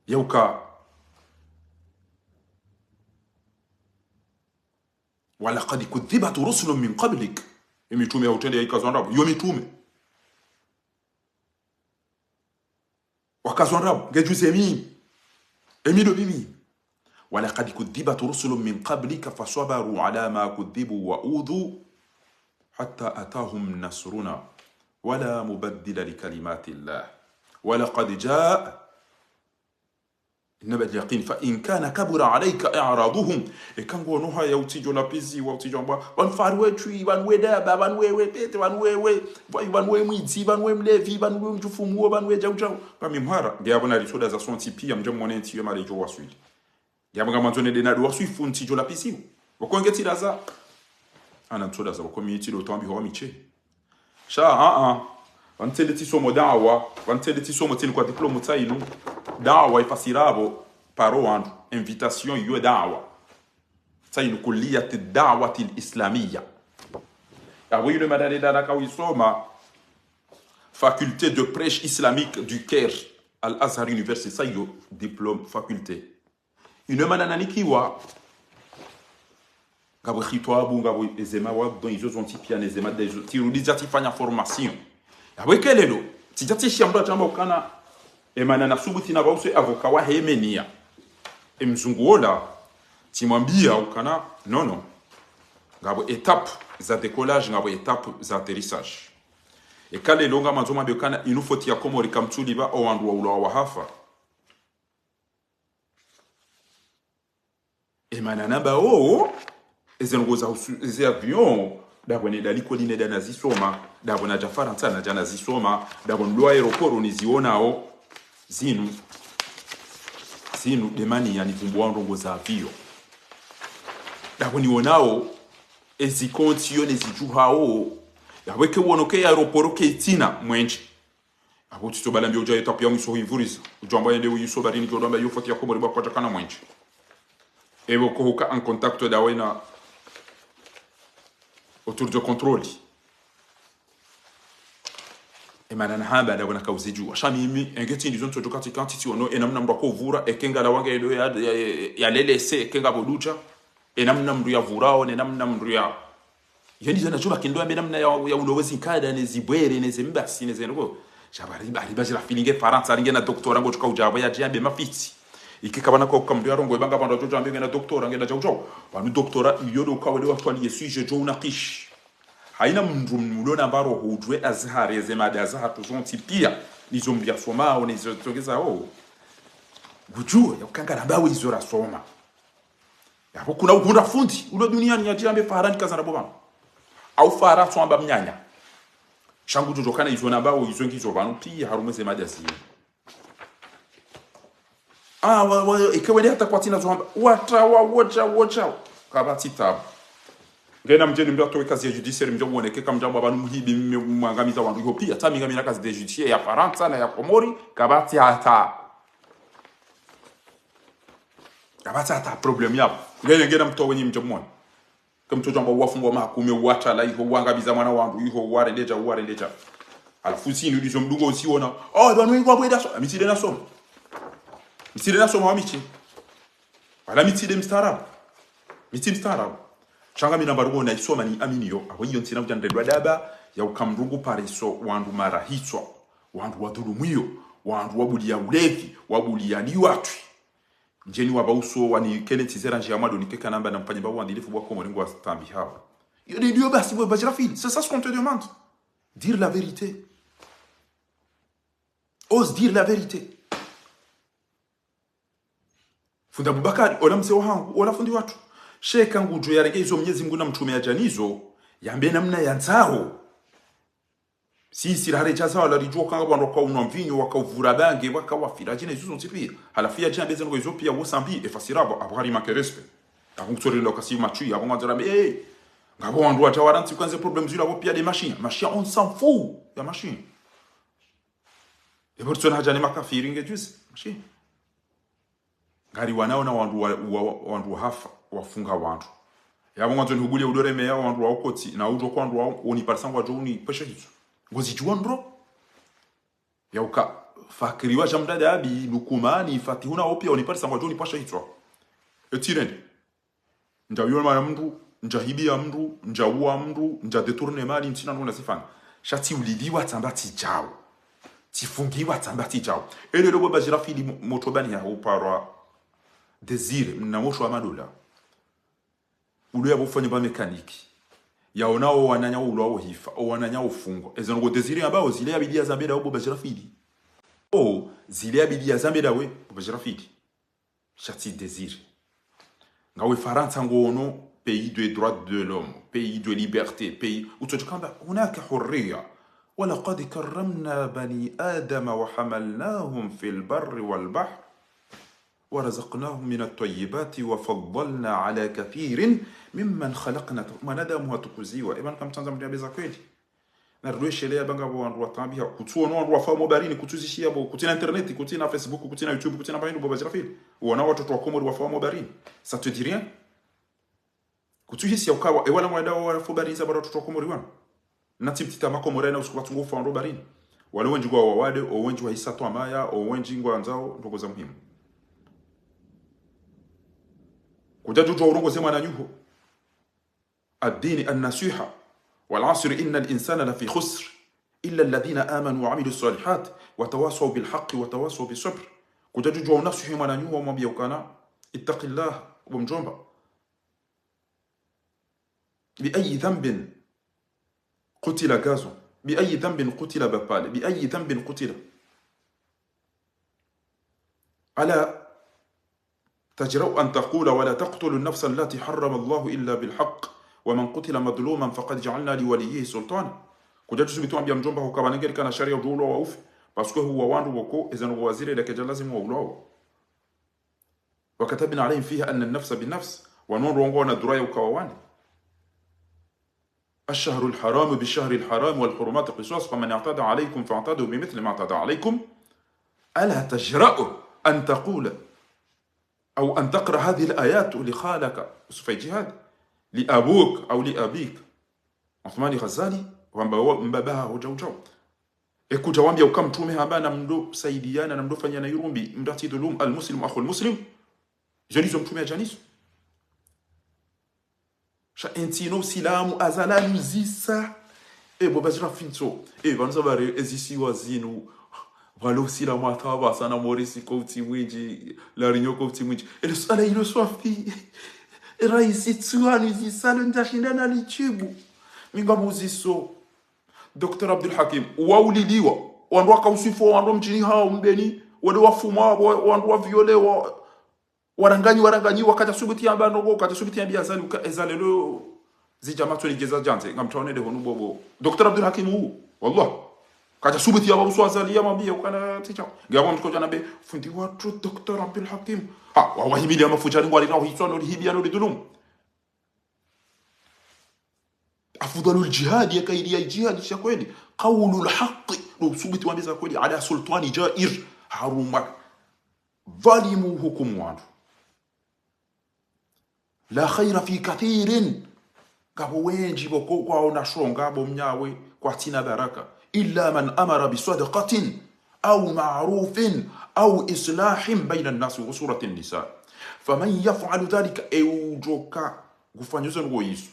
Yauka walaqad kudhibat rusulun min qablik, mitume utende ikazwandabu yo mitume wakazwandabu ngejuze emido mimi. Walaqad kudhibat rusulun min qablika fasabaru ala ma kudhibu wa udhu hatta atahum nasruna wala mubaddila likalimati llah walaqad jaa inaba yaqin fa in kana kabura alayka i'raduhum ekango noha ya utijo la pizi wa utijo mba banfarwe tui banwe daba banwe pete banwe mwidzi banwe mlevi banwe mjufumu banwe jauja bamimhara ndiabona risoda za son tipi amje monenti yo malejo wasuli ndiabanga manzone de na do wasui tijo la pizi wakongeti daza ana tsoda za community do tambi ho miche sha Vantele ti somo dawa, vantele ti somo tini kwa diplomo tainu, dawa ifasirabo paro andu, invitation yo dawa. Tainu kulliyat da'wati al-islamiyya. Awi le madade dada kawi soma faculté de prêche islamique du Caire, Al-Azhar University, ça yo diplôme faculté. Une manana kiwa ngabo khitwabu ngabo ezema wa don izo zonti piane ezema dezo tirudiza tifanya formation. Aweke lelo tijati shamba tamba ukana emana na subuti na bauso avoka wa hemenia emzunguola timwambia ukana nono ngabo étape za décollage ngabo étape za atterrissage e kale longa manzoma bekana inufoti ya komori kamtuliba o wandu wa ulawa hafa emana naba o ezengoza usi avion dabone daliko line dana zisoma dabona jafara ntana jana zisoma dabon lo aeroport niziona zinu demani yani tumbuwa ndongo za avio daboni wonao ezikontiyo nezijuhao yaweke wonoke aeroport ke tina mwenje abo tito balambio uja etapia mwiso hivuriza ujamba yende uyiso barini kodamba yofoti ya komori bakwaja kana mwenje ewo kohuka en contact dawena autour de contrôle et manana hamba da wana kauziju shamimi engeti ndizo ntojo katika ntiti ono enamna mndo kovura ekenga la wange edo ya lelese ekenga boducha enamna mndo ya vurao enamna mndo ya yendi zana chuba kindo ambe namna ya ulowezi kada nezibwere nezembasi nezengo shabari bari bajira feeling faransa ringe na docteur ngo chuka ujaba ya jambe mafiti ikikabana ko kamdo ya rongo ebanga bando jojo ambe na docteur ngenda jojo banu doctora yodo kawede watwali yesuje jo unakish haina mndu mulona baro hudwe azhar yezemade azhar tuzonti pia nizombia soma au nizotogeza gujue yakanga nabawe izora soma yapo kuna ukunda fundi ulo duniani ya jambe farani kazana bobana au fara tsomba mnyanya shangu jojo kana izona bawo izongizo banu pia harumeze madasi ikawede hata kwa tina zohamba wacha kabati tabu ngena mjeni mdato kazi ya judiciaire mjo muoneke kama mjambo abantu muhibi mwangamiza wandu hiyo pia tami ngamina kazi de judiciaire ya Faransa na ya Komori kabati hata problem yabo ngena mto wenye mjo muone kama mtoto ambao wafungwa mahakumi wacha la hiyo wangamiza mwana wandu hiyo warendeja alafu sini ulizo mdungo usiona banu ngwa bweda so mitide na somo wamichi wala mitide mstarabu changa mina barugo na isoma ni aminiyo aho iyo ntina kujandredwa daba ya ukamrugu pariso wandu marahitswa wandu wadhulumiyo wandu wabulia ulevi wabulia liwatwi njeni wabauso wani keneti zera njia mwado nikeka namba na mpanye babu wandilifu bwa komoringu wa tambi hawa yo basi bwa bajirafili c'est ça ce qu'on te demande dire la vérité ose dire la vérité funda Abubakari ola mzee wangu ola fundi watu sheka ngujo yarege izo Mwenyezi Mungu na mtume ajanizo yambe namna ya nzao si sirare chaza wala rijua kanga bando kwa unamvinyo wakavura bange wakawafira jina izuzo ntipia halafia jina beze ngo izopia wosambi efasirabo abari makerespe abungtsori lokasi machi abongazara ngabo wandu atawaranti kwanze problem zila wopia des machines on s'en fout ya machine e persona hajani makafiri ngejus machine ngari wanaona wandu hafa wafunga wandu yabo ngwanzo nhubulia udore meya wandu wakoti na ujo kwandu oni parsangwa joni pesha hizo ngozi juandro yauka fakiriwa jamdada abi nukumani fatihuna opia oni parsangwa joni pasha hizo etirende njawiyona mara mndu njahibia mndu njawua mndu njadetourne mali ntina ndo nasifana shati uliliwa tambati jao tifungiwa tambati jao ele lobo bajira fili motobani ya uparwa desire na mosho amadola ulu ya bufanya ba mekaniki yaonao wananya ulo hifa o wananya ufungwa ezo ngo desire ambao zile ya bidia zambeda obo bajira fili o zile ya bidia zambeda we bajira fili shati desire ngawe faransa ngono pays de droits de l'homme pays de liberté pays où tu كان هناك حريه ولقد كرمنا بني آدم وحملناهم في البر والبحر ورزقناهم من الطيبات وفضلنا على كثير ممن خلقنا ما ندموا تكوزيوا ابن كم تنزم دي بزاكويدي نردوش ليا بانغا بو اندوا تامبيا كوتو نو اندوا فامو باريني كوتوزيشيا بو كوتينا انترنت كوتينا فيسبوك كوتينا يوتيوب كوتينا باينو بو بازرافيل وانا watu twakomo wa famo barini ça te dit rien kutujisia ukawa ewala mwada wa fobariza bara twakomo riwana natibtita makomo rena usiku batungo fando barini wale wengi kwa wawade o wengi wa hisato amaya o wengi ngwa nzao ndogo za muhimu kujajuju urongo sema na nyuho الدين النصيحه والعصر إن الإنسان لفي خسر إلا الذين آمنوا وعملوا الصالحات وتواصوا بالحق وتواصوا بالصبر كتجوا نفسهم على نيو وما بيوكانا اتق الله ومجنبا بأي ذنب قتل غازو بأي ذنب قتل بابال بأي ذنب قتل ألا تجرؤ أن تقول ولا تقتلوا النفس التي حرم الله إلا بالحق ومن قتل مظلوما فقد جعلنا لوليه سلطانا كجاجو بتوambia mjomba hukabanengeri kana sharia udulo wa ufi parce que huwa wandu boko ezano wazire leke lazima ulo وكتبنا عليهم فيها أن النفس بالنفس ونورونغونا درايا وكوان الشهر الحرام بالشهر الحرام والحرمات قصاص فمن اعتدى عليكم فاعتدوا بمثل ما اعتدى عليكم ألا تجرؤ أن تقول أو أن تقرأ هذه الآيات لخالك في جهاد لأبوك أو لأبيك Othmani Ghazali mbabaha hujauchao ekuja wambia ukamtume habana mndo saidiana na mndo fanyana yurumbi mdati dhulum almuslim akhul muslim jalizo mtume ajaniso sha entino silamu azalani zisa bobazira finso vanza bare ezisi wazinu walo silamu ataba sana morisi kouti mwinji la rinyo kouti mwinji ele sala ilo swafi raisi tsuani zisalo ndashindana lichibu mingabuziso Dr. Abdul Hakim wauliliwa wandu wakausifu wandu mjini hao mbeni wale wafuma wandu waviolewa waranganyi wakaja subuti amba nogo kaja subuti amba azali ezalelo zijamato ligeza janze ngamtaone de honu bobo Dr. Abdul Hakim wallah kaja subuti amba uso azali yamambia ukana ticha ngabo mtuko jana be fundi watu Dr. Abdul Hakim wahimili ama fujani ngwali na hisono lihibiano lidulum أفضل الجهاد يا كيدي الجهاد شكويني قول الحق لو سبت وان بيزاكولي على سلطان جائر حرمك ظالموهكم وانو لا خير في كثير قابو وين جيبو كوكو نشون قابو منياوي كواتينا بركة إلا من أمر بصدقة أو معروف أو إصلاح بين الناس وصورة النساء فمن يفعل ذلك أوجوكا غفانيوزن ويسو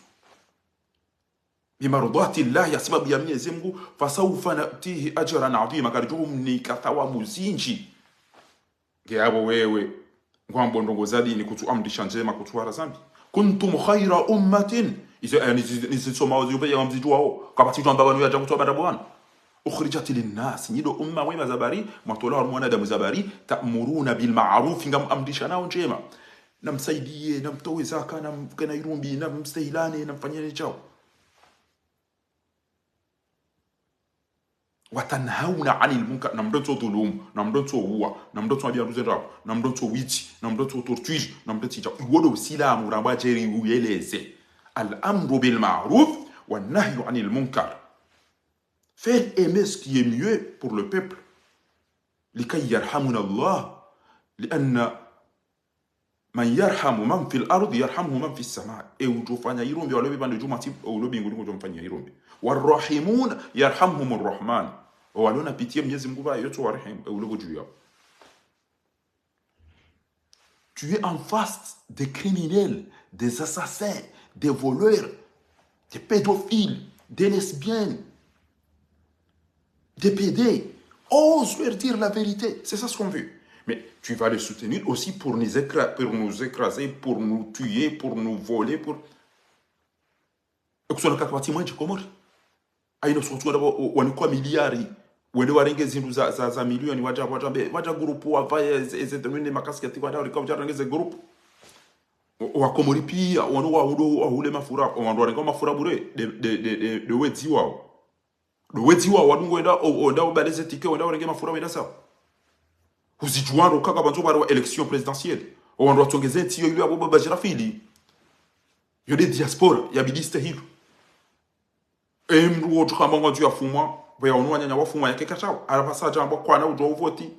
بمرضات الله يسبب يا Mwenyezi Mungu fasawfa natihi ajran adhima karjuhum ni kathawa muzinji ngiyabo wewe ngwambo ndongozadi ni kutuamrisha njema kutuara zambi kuntum khayra ummatin nisoma wazibe ya mziju wao kabati jamba banu ya jangu bada bwana ukhrijat linnas nido umma wema zabari matola mwanadamu zabari ta'muruna bil ma'ruf ngamamrisha nao njema namsaidie namtoe zaka namkana irumbi namstahilane namfanyeni chao watanhauna anil munkar, namdonto dhulum, namdonto uwa, namdonto abia ruzenda, namdonto wichi, namdonto tortuge, namdonto ja wodo sila muramba jeri uyeleze al amru bil ma'ruf wa nahyu anil munkar. Faire aimer ce qui est mieux pour le peuple. لكي يرحمنا الله لأن من يرحم من في الأرض يرحمه من في السماء. وجوفanya يرومبي ولا بيبان جوما تيب أو لو بينغولي جوفanya يرومبي. والراحمون يرحمهم الرحمن. ولونا pitié Mwenyezi Mungu va yote warehemu au logo juu yao. Tu es en face des criminels, des assassins, des voleurs, des pédophiles, des lesbiennes, des pédés. Ose leur dire la vérité. C'est ça ce qu'on veut. Mais tu vas les soutenir aussi pour nous écraser, pour nous tuer, pour nous voler, pour... Kusona kakati mwenje komori. Aino sotu wanikuwa miliari. Wende warenge zindu za milioni waja grupu wavaye ezetemene makasi kati wada warika wajarangeze grupu. Wakomori pia wanu wahule mafura. Wandu warenga mafura bure. De wezi wao. De wezi wao wadungu wenda ubaleze tike wenda warenge mafura wenda sawa. Usijuano kaka banzo bari wa election présidentielle. Wandu watongeze tiyo ili abo bajirafili. Yode diaspora yabidiste hilo. Emru wotu kama ngonju ya fumwa. Baya onu wanyanya wafumwa yake kachao. Arapasa jambo kwa na ujo uvoti.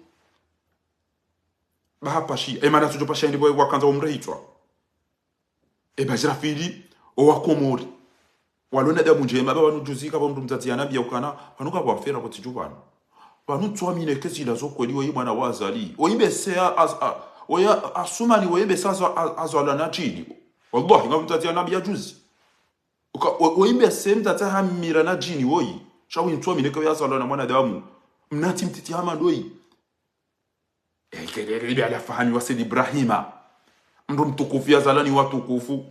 Bahapashi. Emana tujo pasha ndi boye wakanza umrehitwa. Bajirafili o wakomori. Walona da munjema ba wanu juzika ba mndu mzati yanabia ukana. Wanuka wafera kwa tijubano. Wanu tuamine kesi la zokweli wa imana wazali. Oimbe sea oya asumani oimbe sasa azwala na chini. Wallahi nga mzati yanabia juzi. Oimbe se mzati hamira na jini woi. Shawi tuamine kwa yazwala na mwana damu. Mnati mtiti hama ndoi. Kelele ala fahami wa Sayyid Ibrahima. Mndu mtukufu yazalani watukufu.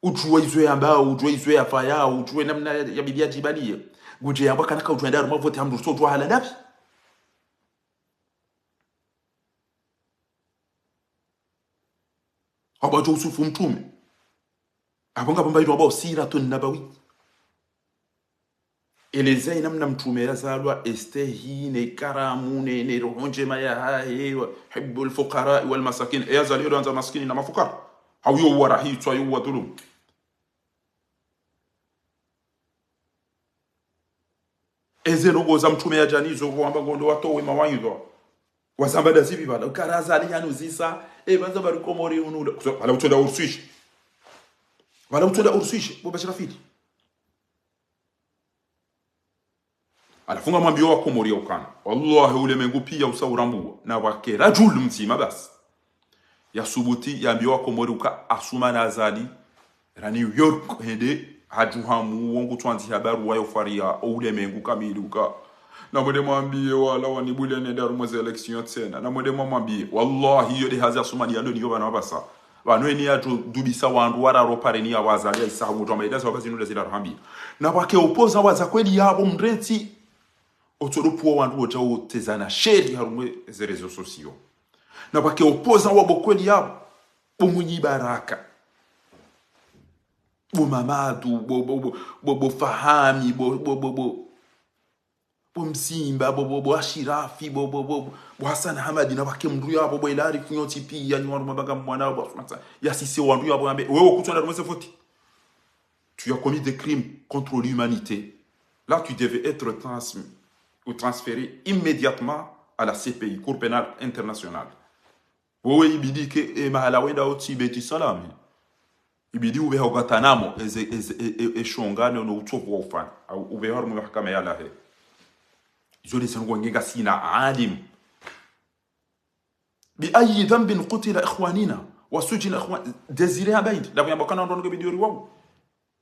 Ujue izwe ambao ujue izwe afaya ujue namna ya bibia jibalie guje yamba kanaka ujue ndaru mavote hamdu so jua hala dapi aba jo usufu mtume abanga bamba ito aba siratun nabawi elezei namna mtume yazalwa estehine karamune ne rohonje maya hae hibbul fuqara wal masakin yazaliyo anza maskini na mafukara au yo warahitwa yo wadulum ezeno goza mtume yajanizo kwamba ngondo watowe mawaidha wasambada zipi bala ukaraza ali yanuzisa banza bari komori unula bala utoda ursuish bo bashirafili alafunga mwambio wa komori ukana wallahi ule mengu pia usaurambu na wake rajul mzima basi ya subuti ya mbio wa komori uka asuma na azali ra New York hede hajuhamu wongu twanzi habaru wayo faria ule mengu kamili uka na mwede mwambie wala wanibule nenda rumweze election tena na mwede mwambie wallahi yode hazi asuma ni yando niyo bana wabasa wano eni ya dubisa wandu wara ropare ni ya wazali ya isa umutu wa maidasi wabazi nule zila rahambi na wake upoza waza kweli yabo mreti otoropuwa wandu waja utezana sheri harumwe ze rezo sosio na wake upoza wabo kweli yabo umunyi baraka bo mamadu bo fahami bo msimba bo ashirafi bo Hassan Hamadi na wake mndu yabo bo ilari kunyoti pia ni wandu mabaga mwana bo ya sisi wandu yabo ambe wewe kutona rumweze foti. Tu as commis des crimes contre l'humanité. Là tu devais être transféré immédiatement à la CPI, Cour pénale internationale. Wewe ibidi ke mahala wenda oti beti salami. Ibidi ube hogatanamo shongane no utovu wa ufani ube harumu mahakama ya lahe zole sanwa ngenga sina alim bi ayi dhanbin qutila ikhwanina wa sujina ikhwan désiré abaid la yambakana ndo ngo bidiyori wao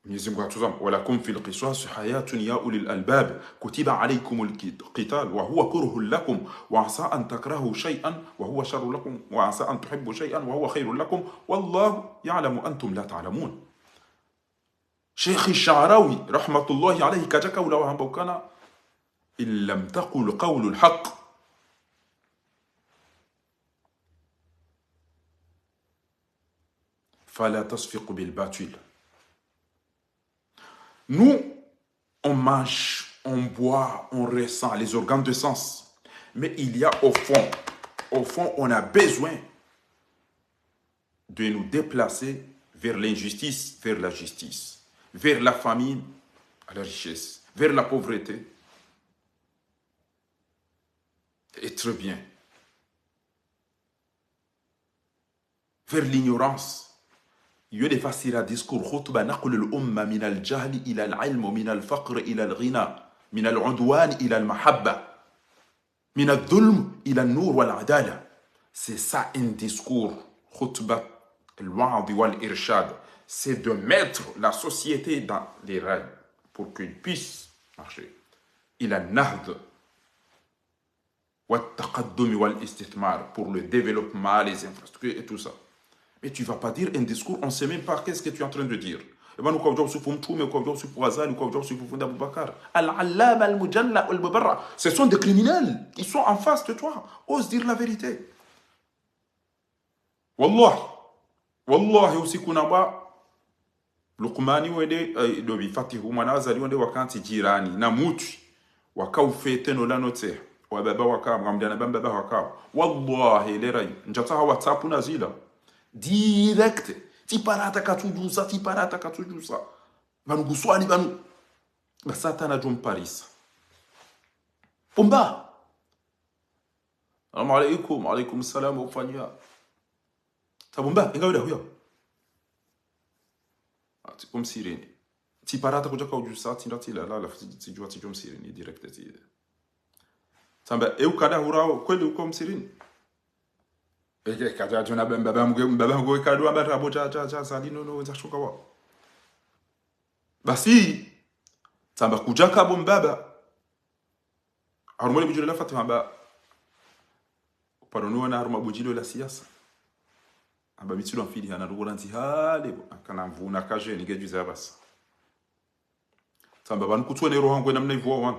Mwenyezi Mungu atuzama walakum fil qisas hayatun ya ulil albab kutiba alaykumul qital wa huwa kurhun lakum wa asa an takrahu shay'an wa huwa sharrun lakum wa asa an tuhibbu shay'an wa huwa khairun lakum wallahu ya'lamu antum la ta'lamun. Sheikh Sha'rawi rahmatullahi alayhi kajaka ula wa hambukana in lam taqul qawlul haqq fala tasfiq bil batil. Nous, on mange on boit, on ressent les organes de sens. Mais il y a au fond, on a besoin de nous déplacer vers l'injustice, vers la justice, vers la famine, à la richesse, vers la pauvreté. Être bien. Vers l'ignorance. يفسر ديسكور خطبة نقل الأمة من الجهل إلى العلم من الفقر إلى الغنى من العدوان إلى المحبة من الظلم إلى النور والعدالة. C'est ça un discours خطبة الوعظ والإرشاد. C'est de mettre la société dans les rails pour qu'elle puisse marcher. إلى النهض والتقدم والاستثمار pour le développement, les infrastructures et tout ça. Mais tu ne vas pas dire un discours, on ne sait même pas qu'est-ce que tu es en train de dire. Ce sont des criminels qui sont en face de toi. Ose dire la vérité. Wallah, usiku naba Luqmani wende dobi fatihu manazali wende wakanti jirani na mutu wakaufete no lanote wa baba waka ngamdana baba waka wallahi lerai njata WhatsApp nazila direct tiparata katujusa banu guswani banu basatana jom Paris pomba assalamu alaikum salam ufanya tabomba ingawida huyo comme sirene tiparata kuja kaujusa tindatila la tijua tijom sirene direct ti samba kada hurao kweli uko msirene kada jona baba mgo kadwa bata bota cha salino no za shuka wa basi samba kuja kabo mbaba harumoni bujilo la fatima ba parono na haruma bujilo la siasa aba mitsulo mfili hana rugolanti hale akana mvuna kaje nigejuza basa samba banu kutone roho ngwe namna hivyo wana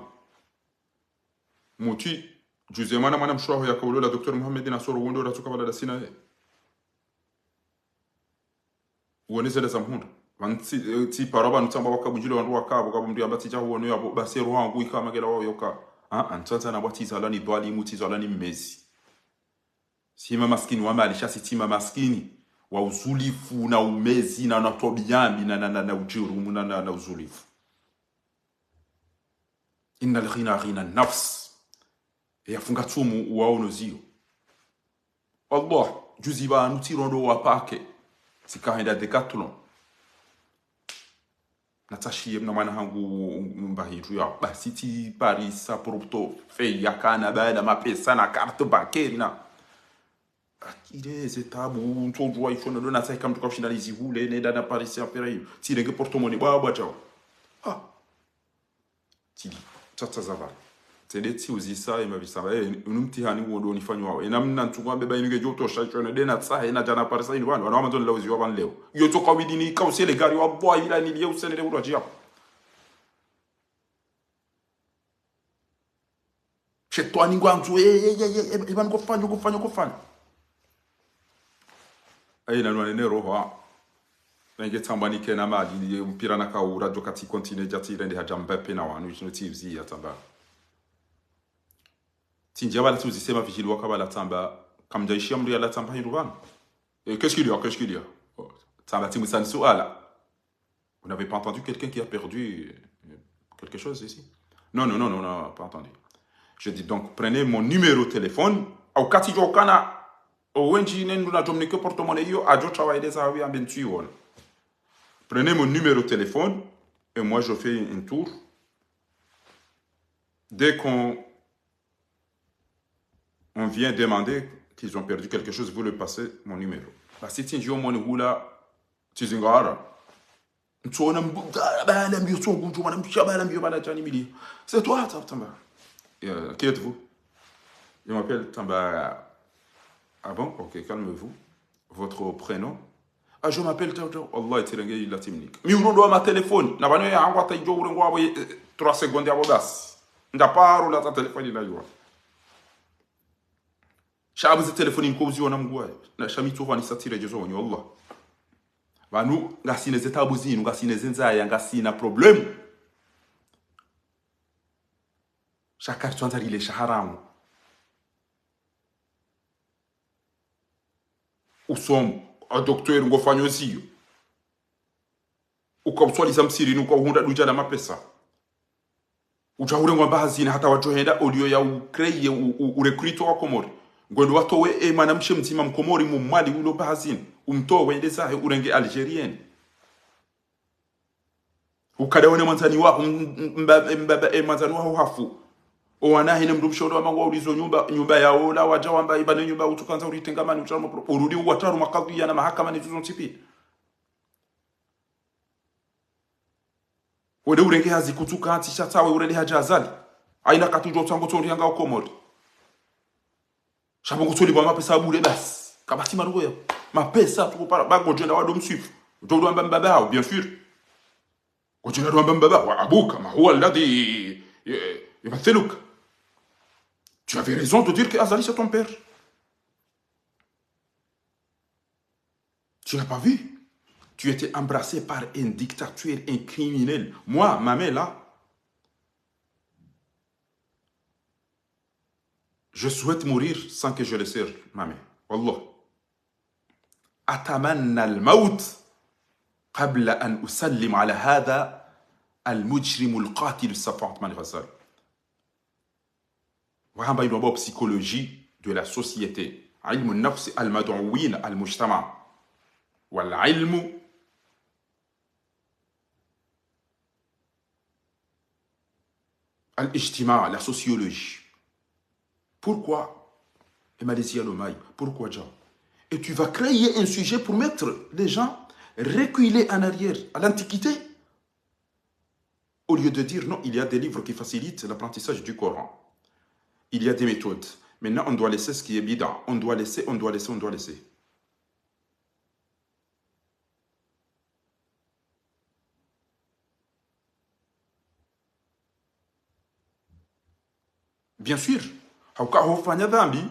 muti juze mwana mshwaho yakaulola Dr. Mohamed Nasoro wondo ratuka bala sina ye woneze da zamhunda vanti ti paraba ntamba wakabujilo wandu wakabo kabumdi abati ja wono yabo base roho ngwe ikamagela wao yoka antata na batiza lani dwali mutiza lani mmezi sima maskini wa mali shasi tima maskini wa uzulifu na umezi na natobiyambi na ujirumu na uzulifu. Innal ghina nafs yafunga tumu waono zio Allah juziba anutirondo wapake sikaenda Decathlon natashie mna mwana hangu mbahitu ya basi ti Paris sa propto fe yakana bala mapesa na carte bancaire na akide zetabu ntojwa ifona dona sai kam tukao finalizi hule ne dana Paris ya pera hiyo ti renge portemone baba chao ti tata zava tedeti uzisa imabisaba unumtihani wodo nifanywa enamna ntugwa beba inge joto shachona dena tsahe na jana Paris ni bwana wana amazon lawzi wa ban leo yoto kwa widini kausele gari wa boy ila ni leo sene leo rajia chetwa ni ngwanzu eban kufanya aina nwane ne roho nenge tambani kena mali mpira na ka radio kati continue jati rende hajamba pe na wanu no TVZ ya tamba tinja bala tuzi sema vigile wakabala tamba kamjaishia mdu ya la tamba hiruvan qu'est-ce qu'il y a tamba timusan suala vous n'avez pas entendu quelqu'un qui a perdu quelque chose ici non on n'a pas entendu. Je dis donc prenez mon numéro de téléphone au kati jokana owenji nendu na jomnike portemone yo ajo chawaideza hawi ambentuiwon. Prenez mon numéro de téléphone et moi je fais un tour. Dès qu'on vient demander qu'ils ont perdu quelque chose, vous le passez mon numéro. Bah si tu dis au monde où là, tu zingara. C'est toi, Tamba. Qui êtes-vous? Je m'appelle Tamba. Ah bon? Ok, calmez-vous. Votre prénom? Ah, je m'appelle Tao. Allah est tirengé il latimnik. Mi urondo ma téléphone. Na bano ya angwa ta jo urengo abo 3 secondes abo bas. Nda paro la ta téléphone ila yo. Shabu ze téléphone ko uzi ona mgwa. Na shami to vani satire jezo onyo Allah. Banu ngasine zetabu zinu ngasine zenza ya ngasina problem. shakari twanzari ile shaharamu usomo a docteur ngofanyo ziyo ukabuswaliza msirini ukahunda duja na mapesa uchahure ngwamba hazina hata watohenda audio ya ukreye urekrito wa Komori ngwendo watowe mwanamshe mzima mkomori mumwali ulo bahazina umtowe ende zahe urenge Algerienne ukadaone mwanzani wa mbaba mwanzani wa hafu owanahi nemndu mshodo wa ulizo nyumba ya ola waja wamba ibane nyumba utukanza uritengamani ucharamo urudi wataru makadhiya na mahakama ni tuzontipi wede urenge hazi kutuka hati shatawe urele haja azali aina katujo tango tori yanga Komori shabongo toli ba mapesa bure basi kabati marugo ya mapesa tukupara bago jenda wado msifu utodo amba mbaba hao bien sûr وجنا دوام بمبابا وابوك ما هو الذي يمثلك. Tu avais raison de dire que Azali c'est ton père. Tu n'as pas vu? Tu étais embrassé par un dictateur, un criminel. Moi, ma mère là, je souhaite mourir sans que je le serre, ma mère. Wallah. أتمنى الموت قبل أن أسلم على هذا المجرم القاتل السفاح عثمان الغزالي. وهم بين باب psychologie de la société. علم النفس المدعوين المجتمع والعلم الاجتماع, la sociologie. Pourquoi Pourquoi Jean? Et tu vas créer un sujet pour mettre les gens reculer en arrière à l'Antiquité. Au lieu de dire non, il y a des livres qui facilitent l'apprentissage du Coran. Il y a des méthodes. Maintenant, on doit laisser ce qui est bid'a. On doit laisser. Bien sûr, haukafanya dhambi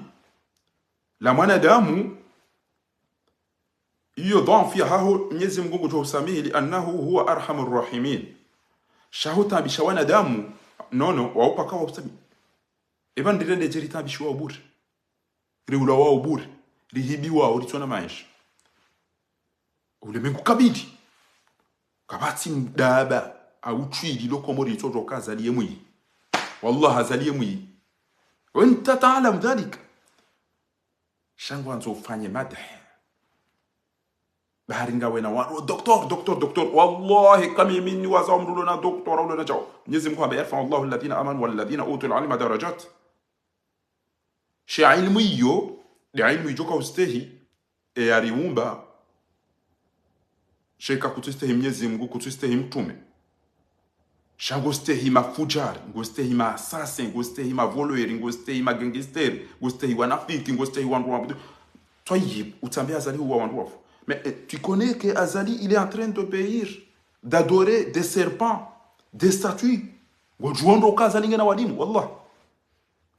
la mwanadamu hiyo dhambi haho Mwenyezi Mungu tuusamehe li'annahu huwa arhamur rahimin. Shahuta bishawana damu nono waupaka wausami evan dirende jerita bishwa uburi riula wa uburi rihibiwa ulitona maisha ule mengu kabidi kabati mdaba au twili lokomori toto kazaliye mwi wallahi azaliye mwi وانت تعلم ذلك. شنو نزوفاني مدح baharinga wena wa doctor wallahi kama mimi wazamru lana doctor au lana jao Mwenyezi Mungu ameyafa Allahu alladhina amanu walladhina utul ilma darajat. Shi ilmu hiyo ni ilmu ijoka ustehi e ariumba sheka kutustehi Mwenyezi Mungu kutustehi mtume shagostehi mafujar ngostehi ma assassin ngostehi ma voleur ngostehi ma gangster ngostehi wanafiki ngostehi wandu toyib utambia Azali huwa wandu wafu. Mais tu connais que Azali, il est en train d'obéir, d'adorer des serpents, des statues. Gojuondro kazali ngena walimu, wallah.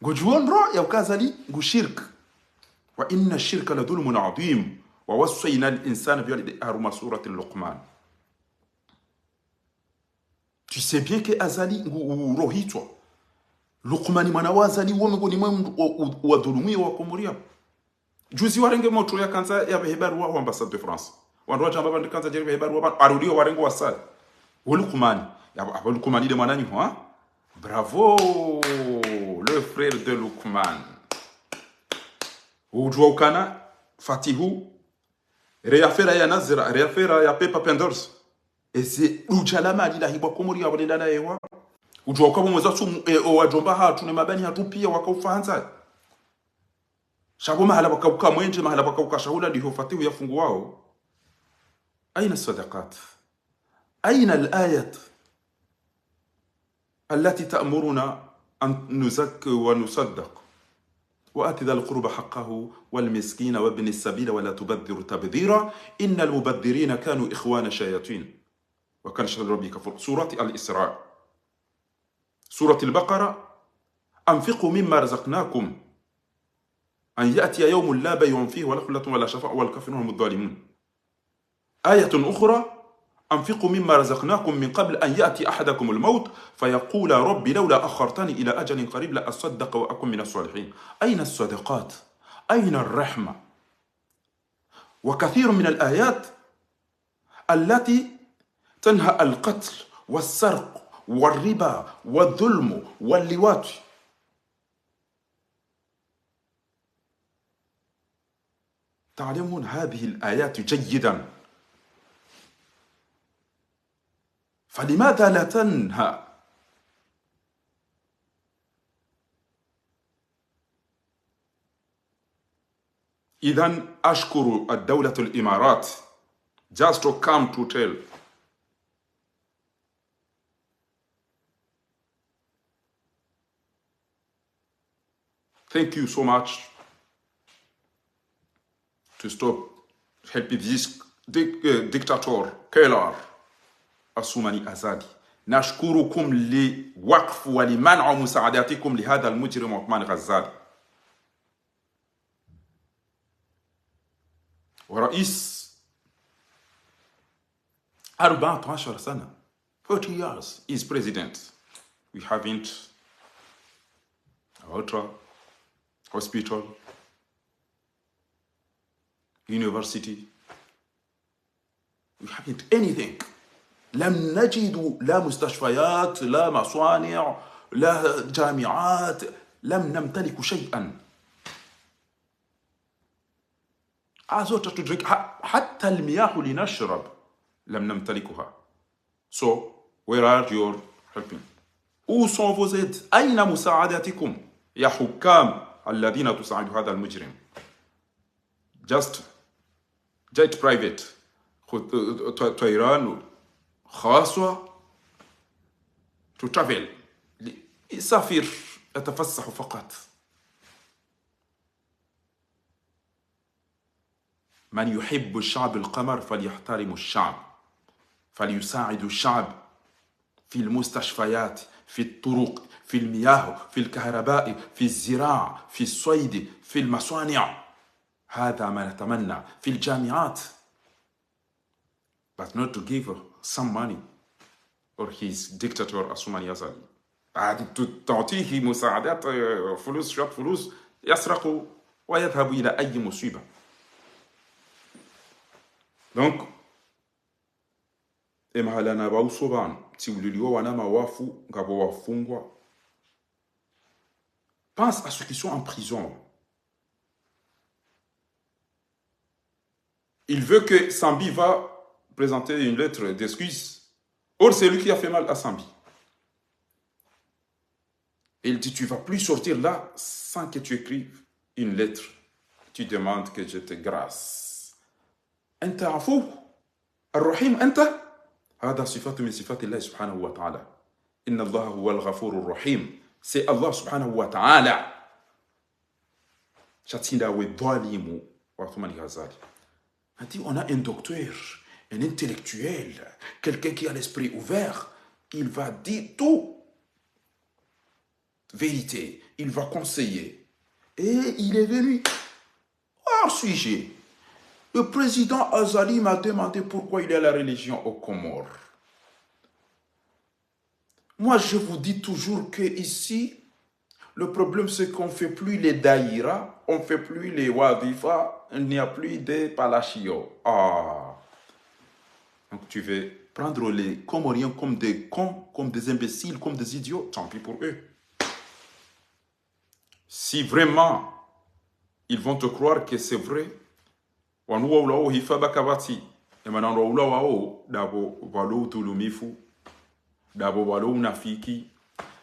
Gojuondro ya kazali gushirk. Wa inna shirka la dhulmun adhim. Wa wassayna al-insana bi walidayhi aruma surati Luqman. Tu sais bien que Azali rohitwa. Luqman mwana wa Azali wongo ni mwe wa dhulumi wa Komoria. Juzi warenge moto ya kanza ya behebaru wa ambassade de France. Wandoa jamba bandi kanza jeri behebaru wa arudio warengo wasali. Luqman. Ya Luqman de mwanani ho? Bravo le frère de Luqman. Ujua ukana Fatihu reafera ya Nazira, reafera ya Peppa Penders. Ese ujalama lila hibwa Komori ya wadenda na ewa. Ujua ukaba mweza sumu wajomba hatu ne mabani hatu pia wakaufahanza. Shabu mahala wakauka mwenje mahala wakauka shahula ndiyo Fatihu ya fungu wao. Aina sadaqat? Aina al-ayat التي تأمرنا أن نزكي ونصدق وآت ذا القرب حقه والمسكين وابن السبيل ولا تبذر تبذيرا إن المبذرين كانوا إخوان شياطين وكان شر ربي كفر. سورة الإسراء. سورة البقرة أنفقوا مما رزقناكم أن يأتي يوم لا بيع فيه ولا خلة ولا شفاء والكافرون هم الظالمون. آية أخرى أنفقوا مما رزقناكم من قبل أن يأتي أحدكم الموت فيقول ربي لولا أخرتني إلى أجل قريب لأصدق وأكن من الصالحين. أين الصدقات؟ أين الرحمة؟ وكثير من الآيات التي تنهى القتل والسرق والربا والظلم واللواط. تعلمون هذه الآيات جيدا، فلماذا لا تنهى؟ إذن أشكر الدولة الإمارات just to come to tell. Thank you so much to stop helping this dictator killer Assoumani Azadi. نشكركم لوقف ولمنع مساعداتكم لهذا المجرم عثمان غزالي. ورئيس 14 سنة 40 years is president. We haven't a hospital, university. We haven't anything. لم نجد لا مستشفيات، لا مصانع، لا جامعات، لم نمتلك شيئا. أزوت تدرك حتى المياه لنشرب لم نمتلكها. So where are your helping? Où sont vos aides? أين مساعداتكم يا حكام الذين تساعدوا هذا المجرم؟ Just jet private طيران خاصة to travel، يسافر يتفسح فقط. من يحب الشعب القمر فليحترم الشعب، فليساعد الشعب في المستشفيات، في الطرق، في المياه، في الكهرباء، في الزراعة، في الصيد، في المصانع. هذا ما نتمنى. في الجامعات. But not to give some money or his dictator Assoumani Azali. تعطيه مساعدات فلوس، شوية فلوس، يسرق ويذهب إلى أي مصيبة. Donc, emahalana bausoban tiulilio wana mawafu ngabo wafungwa. Pense à ceux qui sont en prison. Il veut que Sambi va présenter une lettre d'excuse. Or, c'est lui qui a fait mal à Sambi. Il dit, tu ne vas plus sortir là sans que tu écrives une lettre. Tu demandes que je te grâce. أنت عفو الرحيم أنت. هذا صفة من صفات الله سبحانه وتعالى. إن الله هو الغفور الرحيم. C'est Allah subhanahu wa ta'ala. Chatinda we dhalimu wa Othmani Ghazali. On a un docteur, un intellectuel, quelqu'un qui a l'esprit ouvert. Il va dire tout. Vérité. Il va conseiller. Et il est venu hors sujet. Le président Azali m'a demandé pourquoi il est à la religion aux Comores. Moi, je vous dis toujours que ici, le problème, c'est qu'on ne fait plus les daïra, on ne fait plus les wadifa, il n'y a plus de palachio. Ah. Donc, tu veux prendre les Comoriens comme des cons, comme des imbéciles, comme des idiots, tant pis pour eux. Si vraiment, ils vont te croire que c'est vrai, wanuwa ulao hifaba kabati, emanando ulao dabo walo tulumifu, dabo walo unafiki,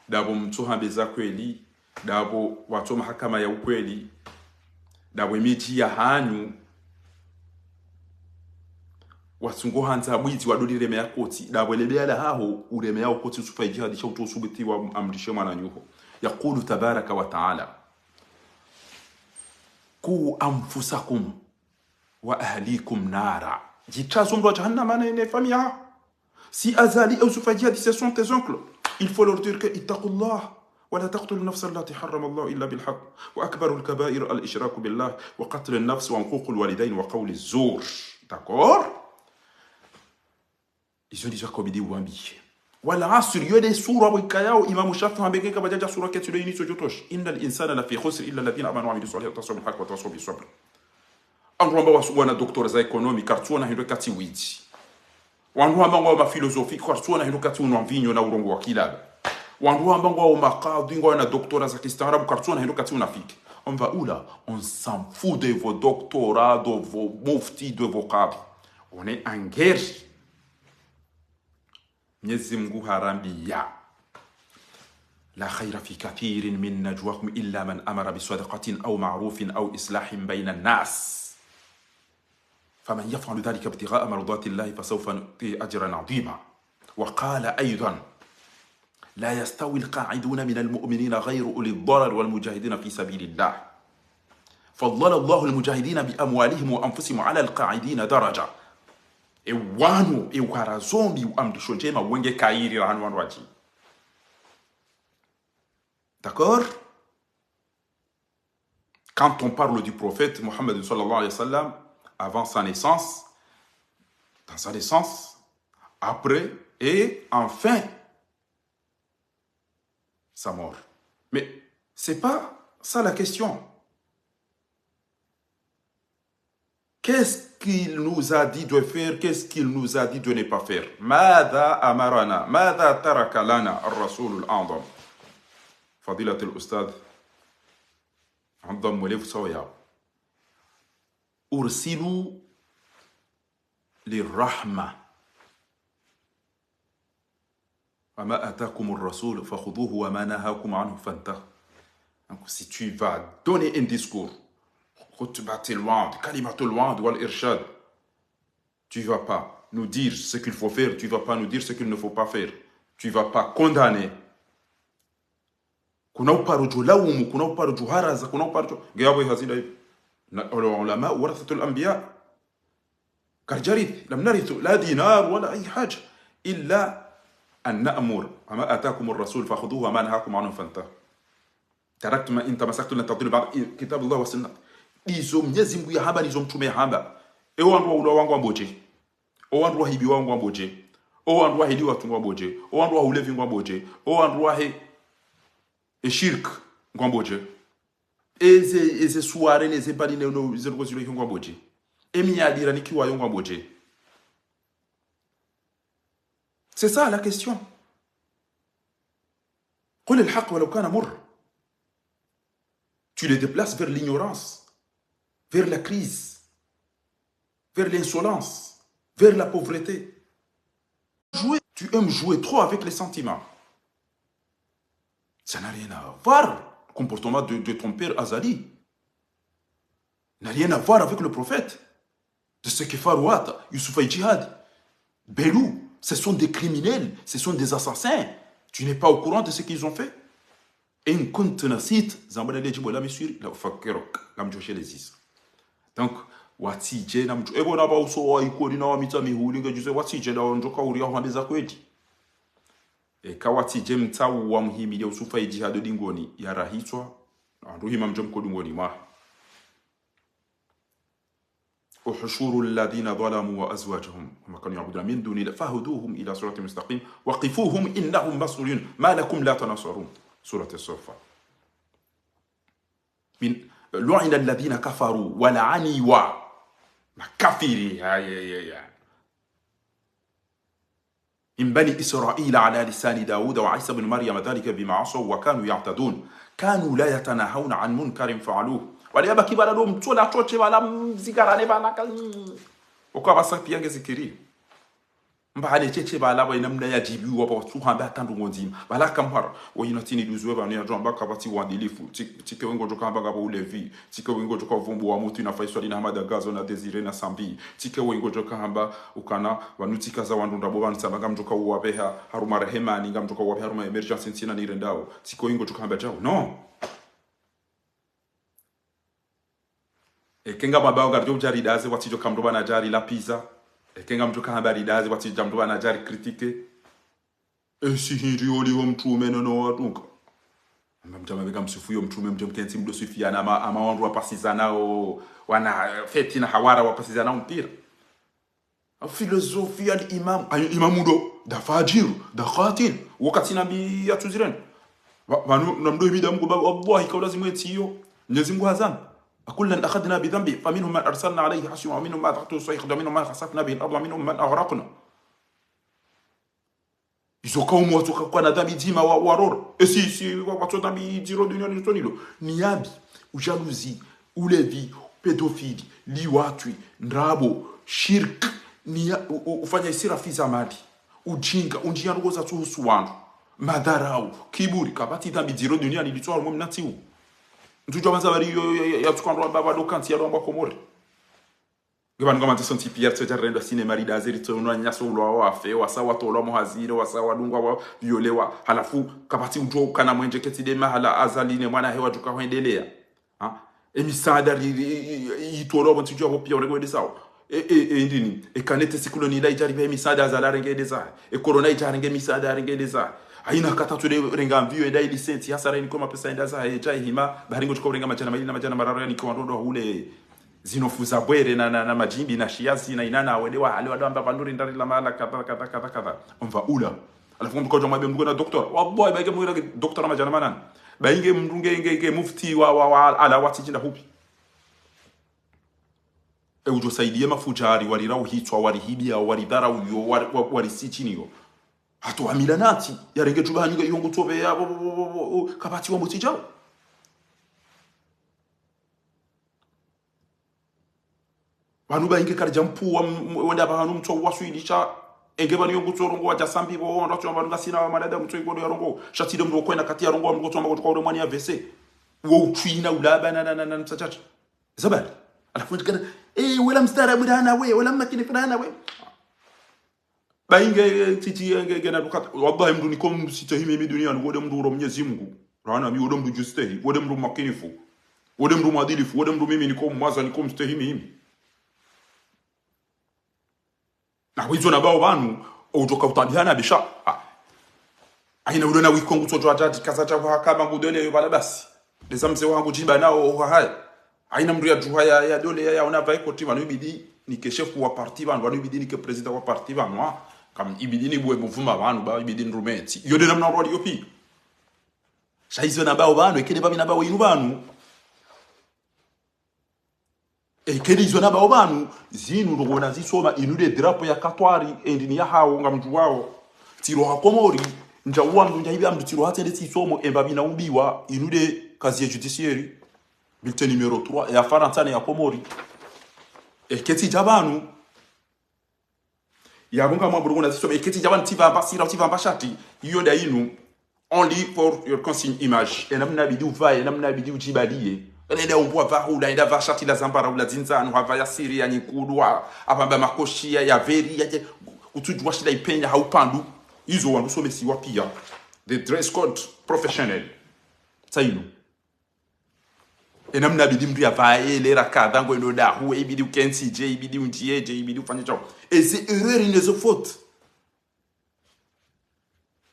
dabo mtuhambeza kweli, dabo watu mahakama ya ukweli, dabo imiji ya hanyu, wasungo hanza mwizi wadodi reme ya koti, dabo lebeala haho ureme ya koti usufa jihadi cha utosubiti wa amrishe mananyuho. Yaqulu tabaraka wa ta'ala, ku anfusakum wa ahlikum nara. Jitazo mdo jahannama ne famia. Si Azali ou Soufa Jihadi ce sont tes oncles, il faut leur dire que ittaqullah wa la taqtulu an-nafsa allati harrama Allah illa bil haqq wa akbaru al-kaba'ir al-ishraku billah wa qatl an-nafs wa uquq al-walidayn wa qawl az-zur. D'accord? ils ont déjà commis wambi wala asr yode sura wikayao imam shafi ambeke kabajaja sura ketule ini sojotosh innal insana la fi khusr illa alladhina amanu wa amilus salihati tasawu bil haqqi wa tasawu bis sabr andu amba wasubwana doctor za economy kartuona hindo kati witi wandu amba ngwa philosophie kartuona hindo kati unwa vinyo na urongo wa kilaba wandu amba ngwa maqadi ngwa na doctora za kistaarabu kartuona hindo kati unafiki on va où là? On s'en fout de vos doctorats, de vos muftis, de vos cadres. On est en guerre. Mwenyezi Mungu harambia la khayra fi kathirin min najwahum illa man amara bisadaqatin aw ma'rufin aw islahin bayna an-nas. Faman yaf'alu dhalika ibtigha'a mardati Allahi fasawfa nu'tihi ajran 'azima. Wa qala aydan لا يستوي القاعدون من المؤمنين غير أولي الضرر والمجاهدين في سبيل الله فضل الله المجاهدين بأموالهم وأنفسهم على القاعدين درجة إوانو إوكارازومي وأمدشون جيما وينجي كايري رانوان واجي D'accord? Quand on parle du prophète Mohammed sallallahu alayhi wa sallam avant sa naissance, dans sa naissance, après et enfin sa mort. Mais c'est pas ça la question. Qu'est-ce qu'il nous a dit de faire? Qu'est-ce qu'il nous a dit de ne pas faire? ماذا أمرنا؟ ماذا ترك لنا الرسول الأعظم؟ فضيلة الأستاذ عبد مولف صويا أرسلوا للرحمة وما آتاكم الرسول فخذوه وما نهاكم عنه فانتهوا. Donc si tu vas donner un discours, khutbatul wa'd, kalimatul wa'd wal irshad, tu vas pas nous dire ce qu'il faut faire, tu vas pas nous dire ce qu'il ne faut pas faire, tu vas pas condamner. Kuna uparuju lawmu, kuna uparuju haraza, kuna uparuju gayabu hazila ulama warathatul anbiya karjarith lam narithu la dinar wala ay haja illa أن نأمر وما آتاكم الرسول فخذوه وما نهاكم عنه فانتهوا. تركت ما إن تمسكت لن تضلوا بعد كتاب الله والسنة. Izo Mwenyezi Mungu ya haba nizo mtume haba. Ewa ndu wa wangu amboje. Owa ndu wa hibi wangu amboje. Owa ndu wa hili watu amboje. Owa ndu wa ulevi amboje. Owa ndu wa shirk amboje. Eze suare neze bali no zero zero amboje. Emi adira nikiwa yongo amboje. C'est ça la question. قل الحق ولو كان مر. Tu les déplaces vers l'ignorance, vers la crise, vers l'insolence, vers la pauvreté. Tu aimes jouer trop avec les sentiments. Ça n'a rien à voir. Le comportement de ton père Azali n'a rien à voir avec le prophète. De ce que Farouat, Youssouf Djihad, Belou, ce sont des criminels, ce sont des assassins. Tu n'es pas au courant de ce qu'ils ont fait. Et un compte na site, Zambala Lejibo la misure, la fakirok, la mjoshe les is. Donc, wati je na mjoshe, ebo na ba uso wa ikori na wa mitami hulinga juse wati je na onjoka uri ya wameza kwedi. E kawati je mtawu wa mhimi ya usufa ijihado dingoni ya rahiswa, anduhima mjomko dingoni ma. وحشور الذين ظلموا وأزواجهم وما كانوا يعبدون من دون الله فهدوهم إلى صراط مستقيم وقفوهم إنهم مسؤولون ما لكم لا تناصرون سورة الصفات. من لعن الذين كفروا ولعنوا ما كفري من بني إسرائيل على لسان داود وعيسى بن مريم ذلك بما عصوا وكانوا يعتدون كانوا لا يتناهون عن منكر فعلوه wale baki bana do mtola choche bala mzigarane bana kali okwa basa piange zikiri mbale cheche bala ba inamna ya jibi wa ba tuhamba tandu ngonzima bala kamhara wo inatini duzwe bana ya jomba kabati wa dilifu tike wengo joka mbaga ba ulevi tike wengo joka vumbu wa mutu na faiswa dina hamada gazo na desire na sambi tike wengo joka hamba ukana wanutika za wandu ndabo bansa baga mjoka wa beha haruma rehema ni ngamjoka wa haruma emergency ntina ni rendao tike wengo joka hamba jao non. Kenga mabao garjo jari daze watijo kamdoba na jari la pizza kenga mjoka habari daze watijo kamdoba na jari critique si hiri oli wa mtume no watunga mjama bega msifuyo mtume mjomkenzi mdo sufiana ama wandu wapasizana wana feti na hawara wapasizana mpira filosofia al-imam imamudo da fajir da qatil wakati nabii atuzirani vanu namdo ibida Mungu baba wallahi kwa lazima yetiyo Mwenyezi Mungu hazan akullan akhadna bi dhanbi faminhum man arsalna alayhi hasiba wa minhum man taqtu sayq wa minhum man khasafna bihi al-ardh wa minhum man aghraqna izo kaumu watu kwa na dhambi jima waroro si watu dhambi jiro duniani tonilo niabi ujaluzi ulevi pedofili liwatwi ndrabo shirk ni ufanya isira fiza mali ujinga unjia ngoza tuhusu wandu madharau kiburi kabati dhambi jiro duniani litwa mwe mnatiu ntujwa banza bari ya tukandwa baba dokanti ya lomba komore ngaba ngama tsanti pierre tsa renda cinema ridazeri tsono nyaso ulo wa fe wa sawa to lo mohazire wa sawa dungwa wa violewa halafu kabati ujo kana mwenje ketide mahala azaline mwana hewa tukaendelea emisada itolo bantujwa bopia ngwede sawa ndini kanete sikuloni ila ijari be misada za la rengede za corona ijari nge misada rengede za aina kata tule renga mvio enda license hasara ni koma pesa enda za eja hima baringo tukorenga majana mali na majana mararo ni kwa ndo ule zinofuza bwere na majimbi na shiazi na inana wedewa hali wadamba banduri ndari la mala kata umva ula alafu mko joma be mko na doctor waboy ba nge doctor majana manana ba inge mndunge mufti wa ala wati jinda hupi ujosaidia mafujari walirau hitwa warihibia waridhara uyo warisichiniyo hatu amilanati yarenge jubani yongo tobe ya kabati wa mutijao banu ba inge karja mpu wenda banu mto waswilisha enge banu yongo torongo wa jasambi bo ndo chwa banu gasina wa malada mto ikodo yarongo shatide mro kwenda kati yarongo mro tomba kwa mwani ya vese wo uchina ulaba na msachacha zabali alafu ndikana wala mstara budana we wala makini fana we bainge titi ngena dukata wallahi mdu nikom sitahimi mi dunia ngode mdu ro Mwenyezi Mungu rana mi wode mdu justehi wode mdu makinifu wode mdu madilifu wode mdu mimi nikom mwaza nikom stahimi himi na wizo na bao banu utoka utabiana bisha aina udona wikongu toto atati kazacha kwa kama ngudone bala basi desamse wangu jimba nao haya aina mdu ya juha ya dole ya ona vai koti banu ibidi ni ke chef wa parti banu ibidi ni ke president wa parti banu kam ibidi ni bwe mvuma banu ba ibidi nrumeti yode namna rodi yopi shaizo na bao banu ekede bami na bao inu banu ekede izo na bao banu zinu rogona zisoma inu de drapo ya katwari endini ya hawo ngamju wao tiro hakomori njawa mdu njahibi amdu tiro hatende tisomo embabi na ubiwa inu de casier judiciaire bulletin numéro 3 ya farantane ya komori eketi jabanu ya bonga mwaburu na ziso eketi jabanu tiva basira tiva bashati yoda inu only for your consigne image enamna bidi uvaye enamna bidi ujibadie enda umbwa vahu enda vashati la zambara ula zinzanu hava ya siri ya nyikudwa abamba makoshia ya veri ya utujwa shida ipenya haupandu hizo wandu somesi wapia the dress code professionnel sainu enamna bidi mtu yavaye lera kadha ngo ndo da hu ibidi ukensi je ibidi unjieje ibidi ufanye chao eze erreur inezo faute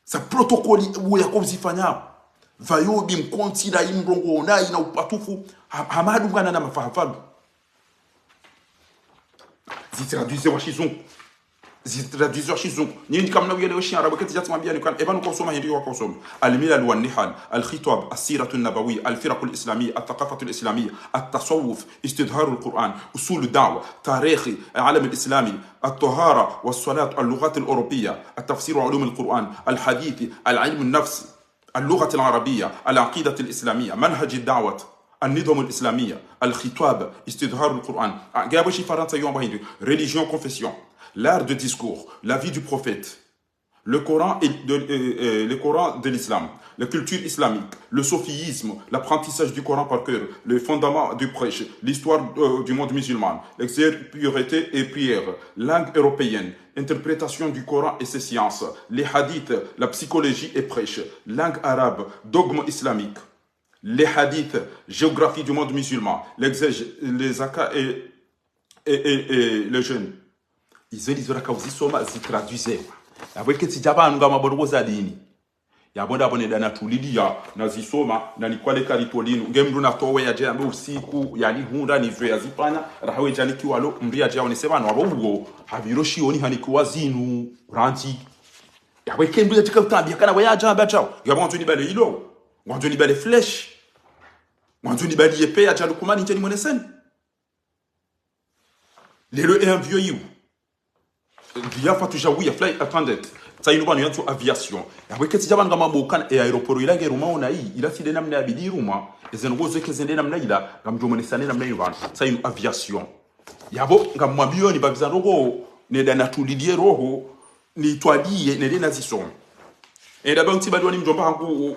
sa protocole uya kozifanya vayo bimkonti la imrongo na ina upatufu hamadu ngana na mafahafalu zitraduise washizungu zitraduise washizungu nini kamna uyele washi arabu kati jatu mambia nikan ebanu kosoma hindi wa kosoma al-milal wan-nihal al-khitab as-sirah an-nabawiyya al-firaq al-islamiyya al-thaqafah al-islamiyya at-tasawuf istidhar al-Quran usul ad-da'wa tarikh al-alam al-islami at-tahara was-salat al-lughat al-europiyyah at-tafsir ulum al-Quran al-hadith al-ilm an-nafs اللغة العربية العقيدة الإسلامية منهج الدعوة النظام الإسلامية الخطاب استظهار القرآن جابوا شي فرنسا يوم باهي religion confession l'art de discours la vie du prophète le Coran de l'islam la culture islamique le sophisme l'apprentissage du Coran par cœur les fondements du prêche l'histoire du monde musulman l'exercice pureté et prière langue européenne interprétation du Coran et ses sciences, les hadiths, la psychologie et prêche, langue arabe, dogme islamique, les hadiths, géographie du monde musulman, l'exégèse, les zakat et les jeunes. Ils ont dit que ils traduisaient. Avec que si Japan nga mabongo za dini. ya bonda bone dana tulilia na zisoma na nikwale karitolinu ngemdu na towe ya jambe usiku yani hunda nizwe yazipanya rahawe jani kiwalo mria jao ni sema no abo habiroshi oni hanikuwa zinu ranti ya weke mdu tika utambi kana we ya jambe jao ya bonzo ni bale ilo bonzo ni bale flesh bonzo ni bale yepe ya jalo kumani njeni mweneseni lelo e un vieux you via fatujawi ya flight attendant tsaino banu yantu aviation ya weketi jabana ngama mokana e aeroport ilange ruma ona yi ila side namna ya bidi ruma ezengo zeke zende namna ila ngamjomone sane namna yivan tsaino aviation yabo ngamwambio ni babizango ne dana tulilie roho ni twadie ne dena zisom e da banti badwani mjomba hangu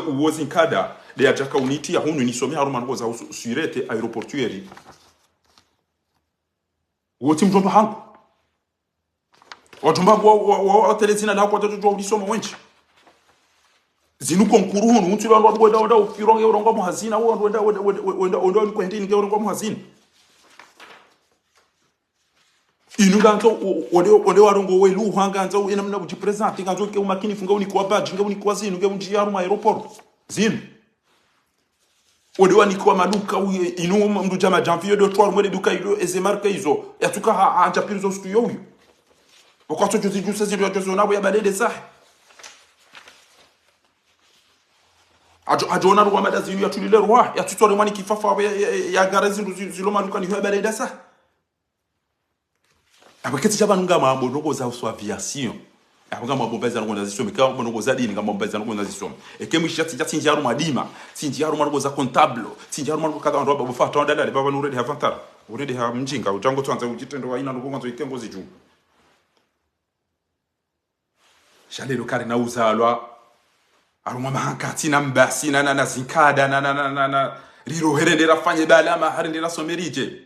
uwozinkada de ajaka uniti ya hunu ni somi haruma ngo za surete aeroportuaire woti mjomba hangu watumba wa telezina la kwa toto ulisoma wenchi zinu konkuru hunu untilo ndo wenda ufironge urongo mu hazina wo wenda ni kwa ndini urongo mu hazina inunganzo ode warongo we lu hanganzo ina mna buji present nganzo ke umakini funga uni kwa badge ngabuni kwa zinu ngebunji yaru ma aeroport zinu ode wani kwa maduka inu mdu jama janvier de 3 mwele duka ilo ezemarka izo yatuka ha anjapirizo studio uyu wakati tuzijusa zinu yajozona bo yabalede sahi ajona ruwa madazinu yatulile ruwa yatutore mwani kifafa ya garazi ziloma duka ni yabalede sahi abaketi jabanu ngama bonogo za uswa aviation abanga mabombaza ngo nazisoma ka bonogo za dini ngama mabombaza ngo nazisoma ekemu shati jati njaru madima sinjaru marugo za comptable sinjaru marugo kada ndo baba fata ndala baba nurede havantara urede ha mjinga ujango twanza ujitendo wa ina ngo ikengo ziju shalelo kare na uzalwa arumwa mahankati na mbasi na zinkada na riro herendera fanye balama harendera somerije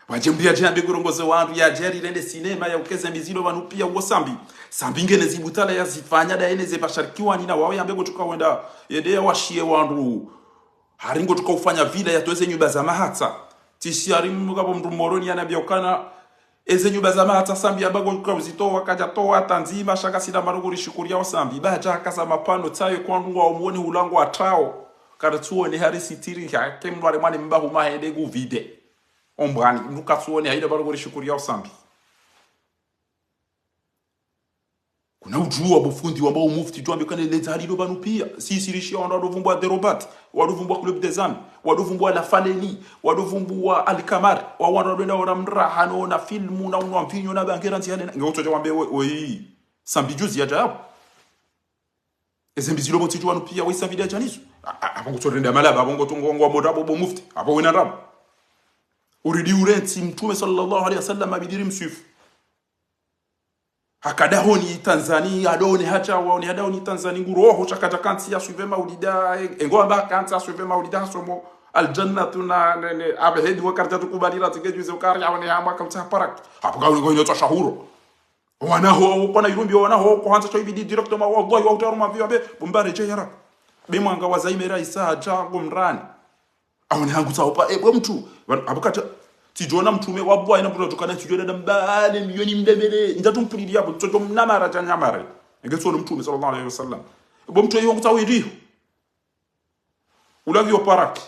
wajembia jambe gurongozo wandu ya jeri rende sinema ya ukeze mizilo wanu pia uosambi sambi ngene zibutala ya zifanya da ene zebasharikiwa nina wawe yambe gotuka wenda yede washie wandu haringo tuka ufanya vile ya toeze nyumba za mahatsa tishari mugabo mndu moroni anabiokana eze nyumba za mahatsa sambi abago tuka uzito wakaja toa tanzima shaka sida maruguri shukuria wasambi baja kasa mapano tayo kwa ndu wa umuoni ulango wa tao karatuo ni harisi tiri ya kemware mwani mbahu mahende guvide ombrani nukasuone haida barogori shukuria usambi kuna ujua bufundi ambao mufti tu ambekane leta halido banu pia sisi rishia wanadovumbwa derobat wadovumbwa club des amis wadovumbwa la faleni wadovumbwa alkamar wa wanadenda ora mrahano na filmu na unwa mpinyo na bangera ntiane ngoto jawambe we sambi juzi ya jao ezembizilo boti tu banu pia we sambi ya janizo abongo torenda malaba abongo tongwa modabo bo mufti abo wena rabo uridi ureti mtume sallallahu alaihi wasallam abidiri msifu hakadahoni Tanzania adoni hacha waoni hadahoni Tanzania nguroho chakata kanti ya suive maulida engo amba kanti ya suive maulida somo aljannatu na abahedi wakarta tukubalira tigejuze ukari awone hamba kamta parak hapo gauni goino tashahuro wanaho kona irumbi wanaho ko hanza choibidi director ma wallahi wa utaruma viabe bumbare je yara bimwanga wazaimera isa jago mrani awone hangu tsaopa mtu abukata tijona mtume wabwa ina mtu tokana tijona dambale milioni mbebele ndatumpuliri yabo toto mnamara janyamara ngeso mtume sallallahu alaihi wasallam mtu yongo tawiri ulagi oparaki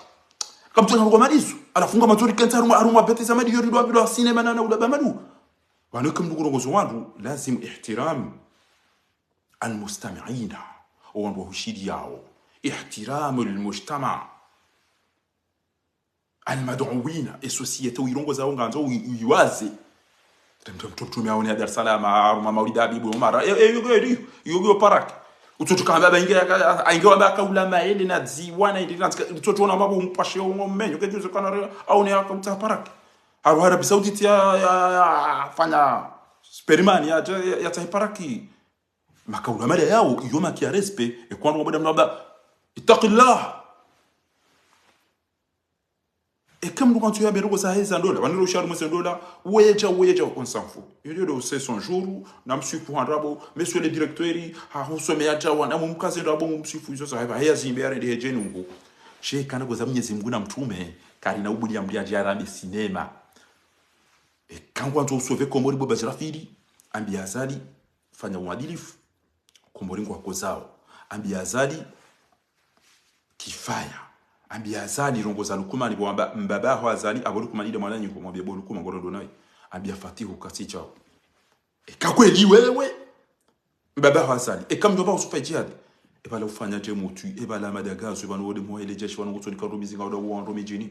kamtona ngo madizo alafunga matori kanta aruma beti za madiyo ridwa bila sinema na ulaba madu wanako mdugurongozo wandu lazim ihtiram almustami'ina wandu hushidi yao ihtiram almujtama' almad'uwina societe wirongo za onganzo uyiwaze mtume aone Dar es Salaam aruma maulida bibu Umar yogo parak utotoka baba ingia aingia baka ulama ile na ziwana ile mtoto na mabu mpashe ngomenyo kejuzo kana au ne akamta parak Arabia Saudite ya fanya sperimani ya taiparaki makaula mali yao yoma kia respect kwa ngoboda mnaba itaqillah comme quand tu as besoin de ça les $100 on le charge $100 weja on s'en fout il y a c'est son jour na msifu rabo monsieur le directeur ha husome acha wana mumkaze rabo msifu hizo sasa haya zimbere de hejeni ngo she kana goza Mwenyezi Mungu na mtume kali na ubudi ya mdiaji arabi sinema kangwa nzo usove komori boba jirafiri ambiazali fanya uadilifu komori ngo akozao ambia azali kifaya ambia azali rongoza lukuma ni bwamba mbaba ho azali abolukuma ile mwana nyiko mwambie bolukuma ngorondo naye ambia fatihu kasicha ekakweli wewe mbaba ho azali ekamjomba usufa jihad ebala ufanya je mutu ebala madagazo bano wode moele jeshi bano gutoni karumizi ngawda wando mijini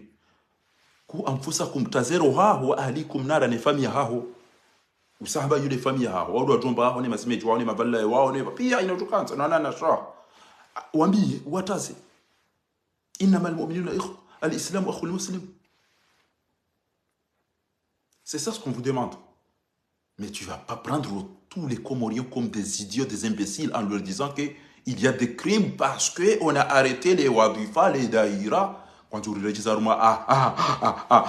ku amfusa kumtazero haho wa ahlikum nara ne famia haho usahaba yule famia haho wado wajomba haho ne masimeji wao ne maballa wao ne pia inatokanza na nana sha waambie wataze inma almu'minuna ikhwa al-islam akhu al-muslim. C'est ça ce qu'on vous demande. Mais tu vas pas prendre tous les Comoriens comme des idiots, des imbéciles en leur disant que il y a des crimes parce que on a arrêté les wadifa, les daïra. Quand tu regardes ça,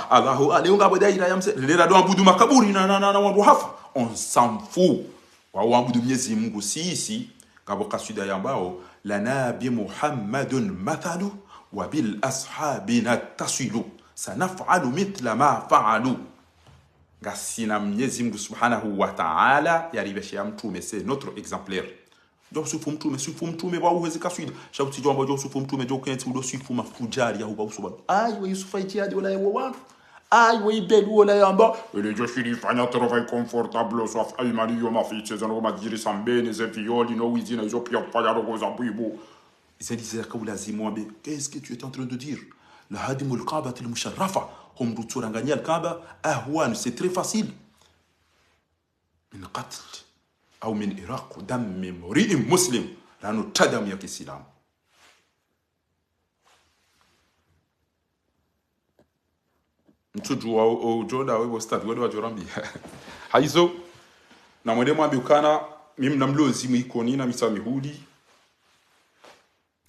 Allahu aléunga bodaïra yamse, les radou abudu makaburi na wahafa. On s'en fout. Wa abudu Mwenyezi Mungu sisi kaboka suda yambao la nabi Muhammadun mathalu wa bil ashabina tasilu sanaf'alu mithla ma fa'alu. Gasina Mwenyezi Mungu subhanahu wa ta'ala yaribeshia mtume, c'est notre exemplaire. Jo sufu mtume ba uwezi kaswida shauti jomba jo sufu mtume jo kenti mdo sufu mafujari ya huba usuba ai we yusufa itiadi wala yewo wantu ai we bedu wala yamba ele jo shiri fanya travail confortable soif ai mari yo mafiche zano ma diri sambene ze violi no wizina zo pia fanya rogo za buibo c'est disait que lazima be qu'est-ce que tu es en train de dire la hadimul kaaba al musharrafa hum ruturanganya al kaaba ahwan c'est très facile min qatl au min iraq dam mimri muslim lanu tadam ya kiislamu. Mtuju wa joda wewe stad wewe wajorambi haizo na mwende mwambi ukana mimi namlozi mwikoni na misa mihudi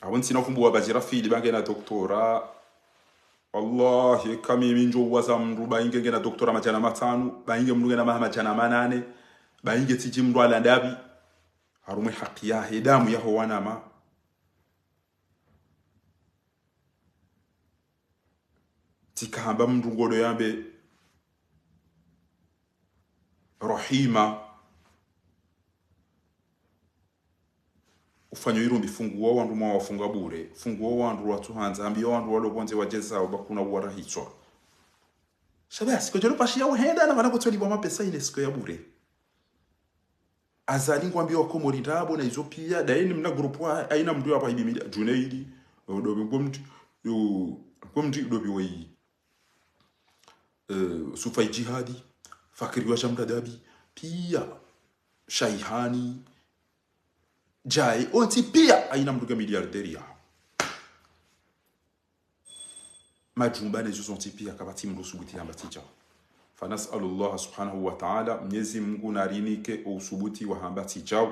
awonsi nafumbu wa bajira fili bange na doktora wallahi kami minjo waza mru bainge na doktora majana matanu bainge mruge na majana manane bainge tiji mru ala ndabi harume haki ya hidamu ya wanama tikahamba mru ngodo yambe rahima ufanyo irumbi funguo wandu mwa wafunga bure funguo wandu watu hanza ambio wandu walobonze wajeza bakuna warahitswa shabasi ko jero pashi yawo henda na banako tsoli bwa pesa ile siko ya bure azali ngwambio wako morirabo na Ethiopia daini mna group wa aina mndu hapa hibi media Junaidi dobi ngomti dobi wai sufai jihadi fakiri wa shamdadabi pia shaihani jai onti pia aina mduga miliarderia majumba nezo zonti pia kabati mdu subuti ambaticha fanas'alullah subhanahu wa ta'ala Mwenyezi Mungu narinike usubuti wa ambaticha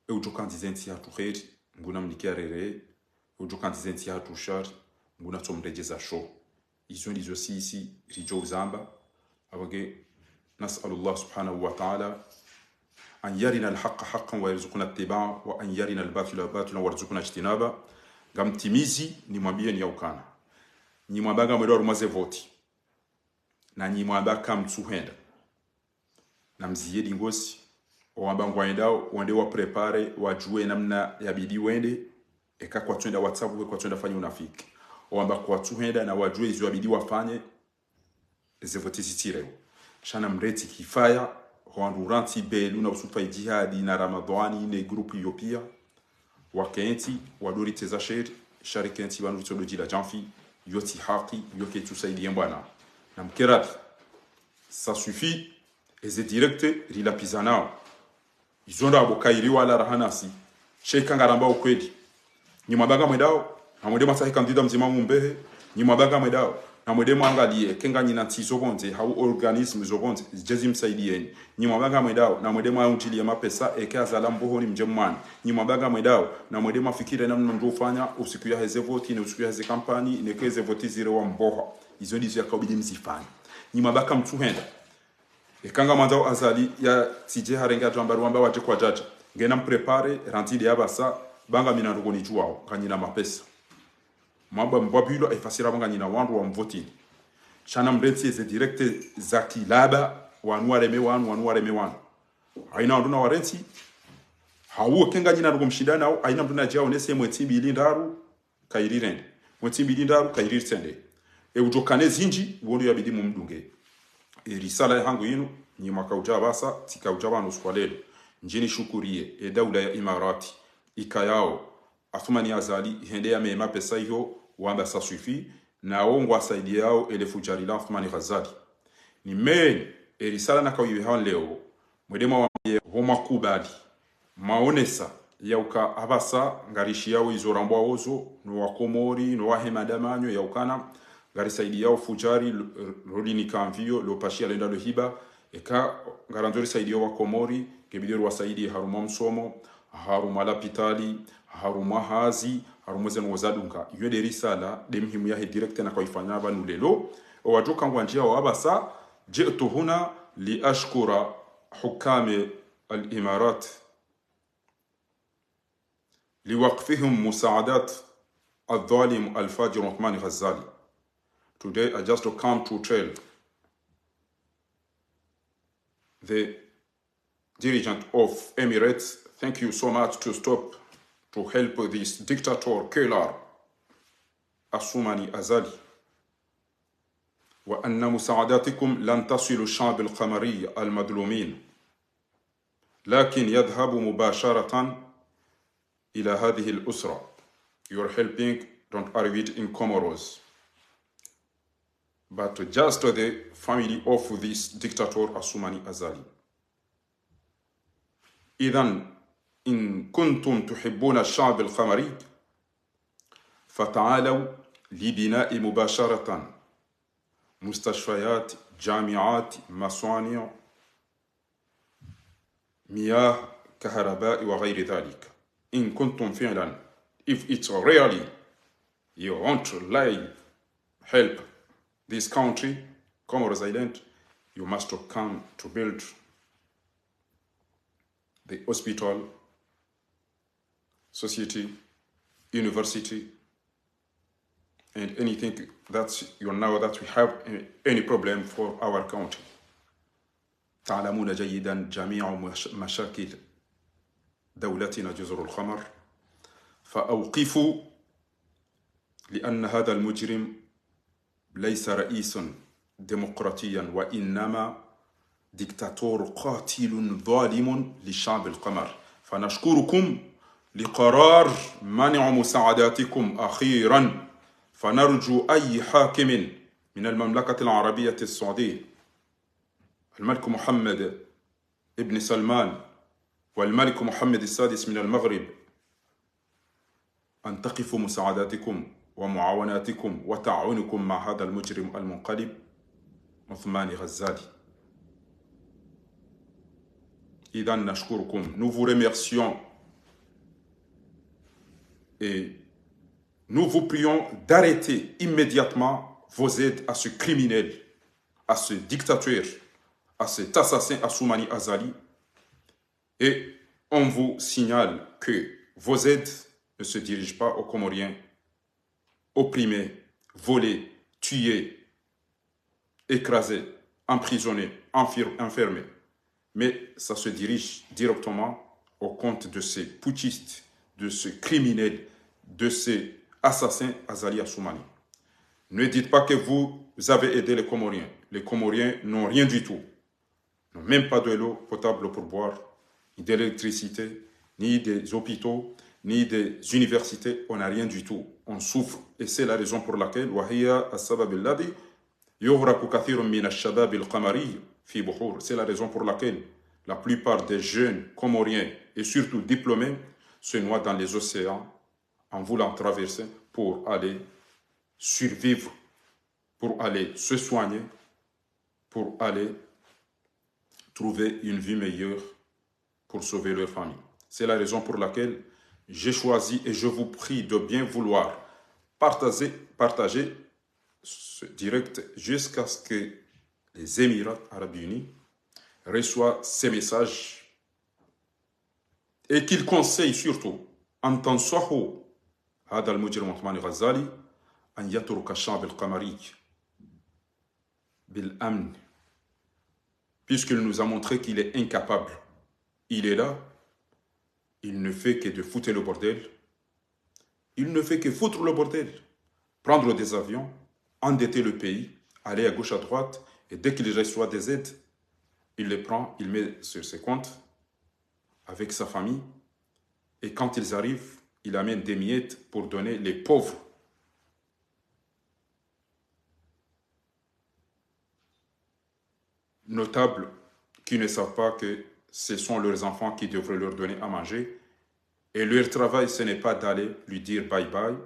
ujokandizentia tukheri nguna mnikiarere ujokandizentia tushar nguna tomrejeza sho izo ndizo sisi rijo zamba abage nas'alullah subhanahu wa ta'ala أن يرنا الحق حقا ويرزقنا اتباعه وأن يرنا الباطل باطلا ويرزقنا اجتنابه gamtimizi nimwambie ni yaukana nimwambaga mwendo rumaze voti na nimwambaka mtsuhenda na mziyedi ngosi wamba ngwaendao wande wa prepare wajue namna yabidi wende eka kwa twenda WhatsApp kwa twenda fanya unafiki wamba kwa tsuhenda na wajue izo yabidi wafanye zevoti zitireo shana mreti kifaya Rwandu ranti belu na usufa jihadi na Ramadhani ne grupu yopia wakenti wadori tezasheri sharikenti banu vitoloji la janfi yoti haki yoke tusaidia bwana na mkerati ça suffit eze directe rilapizana izonda abokairi wala rahanasi sheika ngaramba ukwedi nyumabaga mwedao na mwede masahi kandida mzima mumbehe nyumabaga mwedao na mwede mwangalie kenga nyina tizo bonze hau organisme zo bonze jezim saidieni nyimwabaga mwedao na mwede mwaunjili mapesa eka zala mbohoni mjemman nyimwabaga mwedao na mwede mafikire namna ndofanya usiku ya heze voti ne usiku ya heze kampani ne keze voti zire wa mboha izo ndizo yakabidi mzifanye nyimwabaka mtuhenda ekanga mwanzao azali ya tije harenga jambaru amba waje kwa jaja ngena mprepare rantide yabasa banga mina ndogoni juwao kanyina mapesa mwamba mbabilo efasira banga nyina wandu wa mvoti shana mreti ze directe zaki laba wanware me wanu aina nduna warenti hawo kenga nyina rugo mshidana au aina mduna jao nese mweti mbili ndaru kairirende mweti mbili ndaru kairirende ujokane zinji uondo yabidi mumdunge risala yangu yinu ni mwaka ujao basa tika ujao bano swalelo njini shukurie daula ya Imarati ikayao Athumani Azali hende ya mema pesa hiyo wanda sa sufi na ongo asaidi yao elefu jarila Athumani Ghazali ni men risala na kawiwe hao leo mwedema wa homa kubali maonesa yauka abasa ngarishi yao izorambwa ozo no wakomori no wahemadamanyo yaukana ngarisaidi yao fujari rolini kamvio lo pashi alenda lo hiba eka ngaranzori saidi yao wakomori kebidiru wasaidi haruma msomo haruma lapitali haruma hazi haruma zenu wazadunga yode risala demhimu yahe direkte na kaifanya banu lelo wajoka ngwanjia wa abasa jitu huna li ashkura hukame al-Imarat لوقفهم مساعدات الظالم الفاجر عثمان غزالي. Today I just come to tell the dirigent of Emirates, thank you so much to stop to help this dictator killer Assoumani Azali. وأن مساعداتكم لن تصل الشعب القمري المظلومين لكن يذهب مباشرة إلى هذه الأسرة. Your helping don't arrive in Comoros, but just the family of this dictator Assoumani Azali. إذن إن كنتم تحبون الشعب القمري فتعالوا لبناء مباشرة مستشفيات، جامعات، مصانع، مياه، كهرباء وغير ذلك. إن كنتم فعلا, if it's really you want to help this country, Comoros Island, you must come to build the hospital, society, university, and anything that you know that we have any problem for our country. تعلمون جيدا جميع مشاكل دولتنا جزر القمر فأوقفوا لأن هذا المجرم ليس رئيسا ديمقراطيا وإنما ديكتاتور قاتل ظالم للشعب القمر. فنشكركم لقرار منع مساعداتكم أخيرا. فنرجو أي حاكم من المملكة العربية السعودية الملك محمد ابن سلمان والملك محمد السادس من المغرب أن تقفوا مساعداتكم ومعاوناتكم وتعاونكم مع هذا المجرم المنقلب عثمان غزالي. إذا نشكركم. Nous vous remercions et nous vous prions d'arrêter immédiatement vos aides à ce criminel, à ce dictateur, à cet assassin Assoumani Azali. Et on vous signale que vos aides ne se dirigent pas aux Comoriens opprimés, volés, tués, écrasés, emprisonnés, enfermés. Mais ça se dirige directement au compte de ces putschistes, de ces criminels, de ces assassins Azali Assoumani. Ne dites pas que vous avez aidé les Comoriens. Les Comoriens n'ont rien du tout. N'ont même pas de l'eau potable pour boire, ni d'électricité, ni des hôpitaux, ni des universités. On n'a rien du tout. On souffre. Et c'est la raison pour laquelle c'est la raison pour laquelle la plupart des jeunes Comoriens et surtout diplômés se noient dans les océans en voulant traverser pour aller survivre, pour aller se soigner, pour aller trouver une vie meilleure pour sauver leur famille. C'est la raison pour laquelle j'ai choisi et je vous prie de bien vouloir partager ce direct jusqu'à ce que les Émirats arabes unis reçoivent ces messages et qu'ils conseillent surtout en tansahu هذا المجرم عثمان غزالي أن يترك الشعب القمري بالأمن puisqu'il nous a montré qu'il est incapable. Il est là, il ne fait que de foutre le bordel. Il ne fait que foutre le bordel. Prendre des avions, endetter le pays, aller à gauche, à droite, et dès qu'il reçoit des aides, il les prend, il met sur ses comptes avec sa famille, et quand ils arrivent, il amène des miettes pour donner les pauvres. Notables qui ne savent pas que ce sont leurs enfants qui devraient leur donner à manger, et leur travail, ce n'est pas d'aller lui dire bye-bye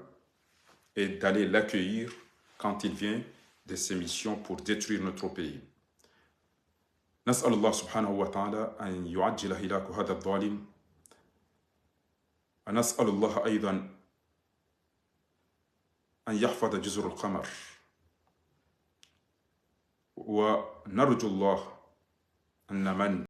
et d'aller l'accueillir quand il vient de ses missions pour détruire notre pays. نسأل الله سبحانه وتعالى أن يعجل هلاك هذا الظالم، ونسأل الله أيضا أن يحفظ جزر القمر، ونرجو الله أن من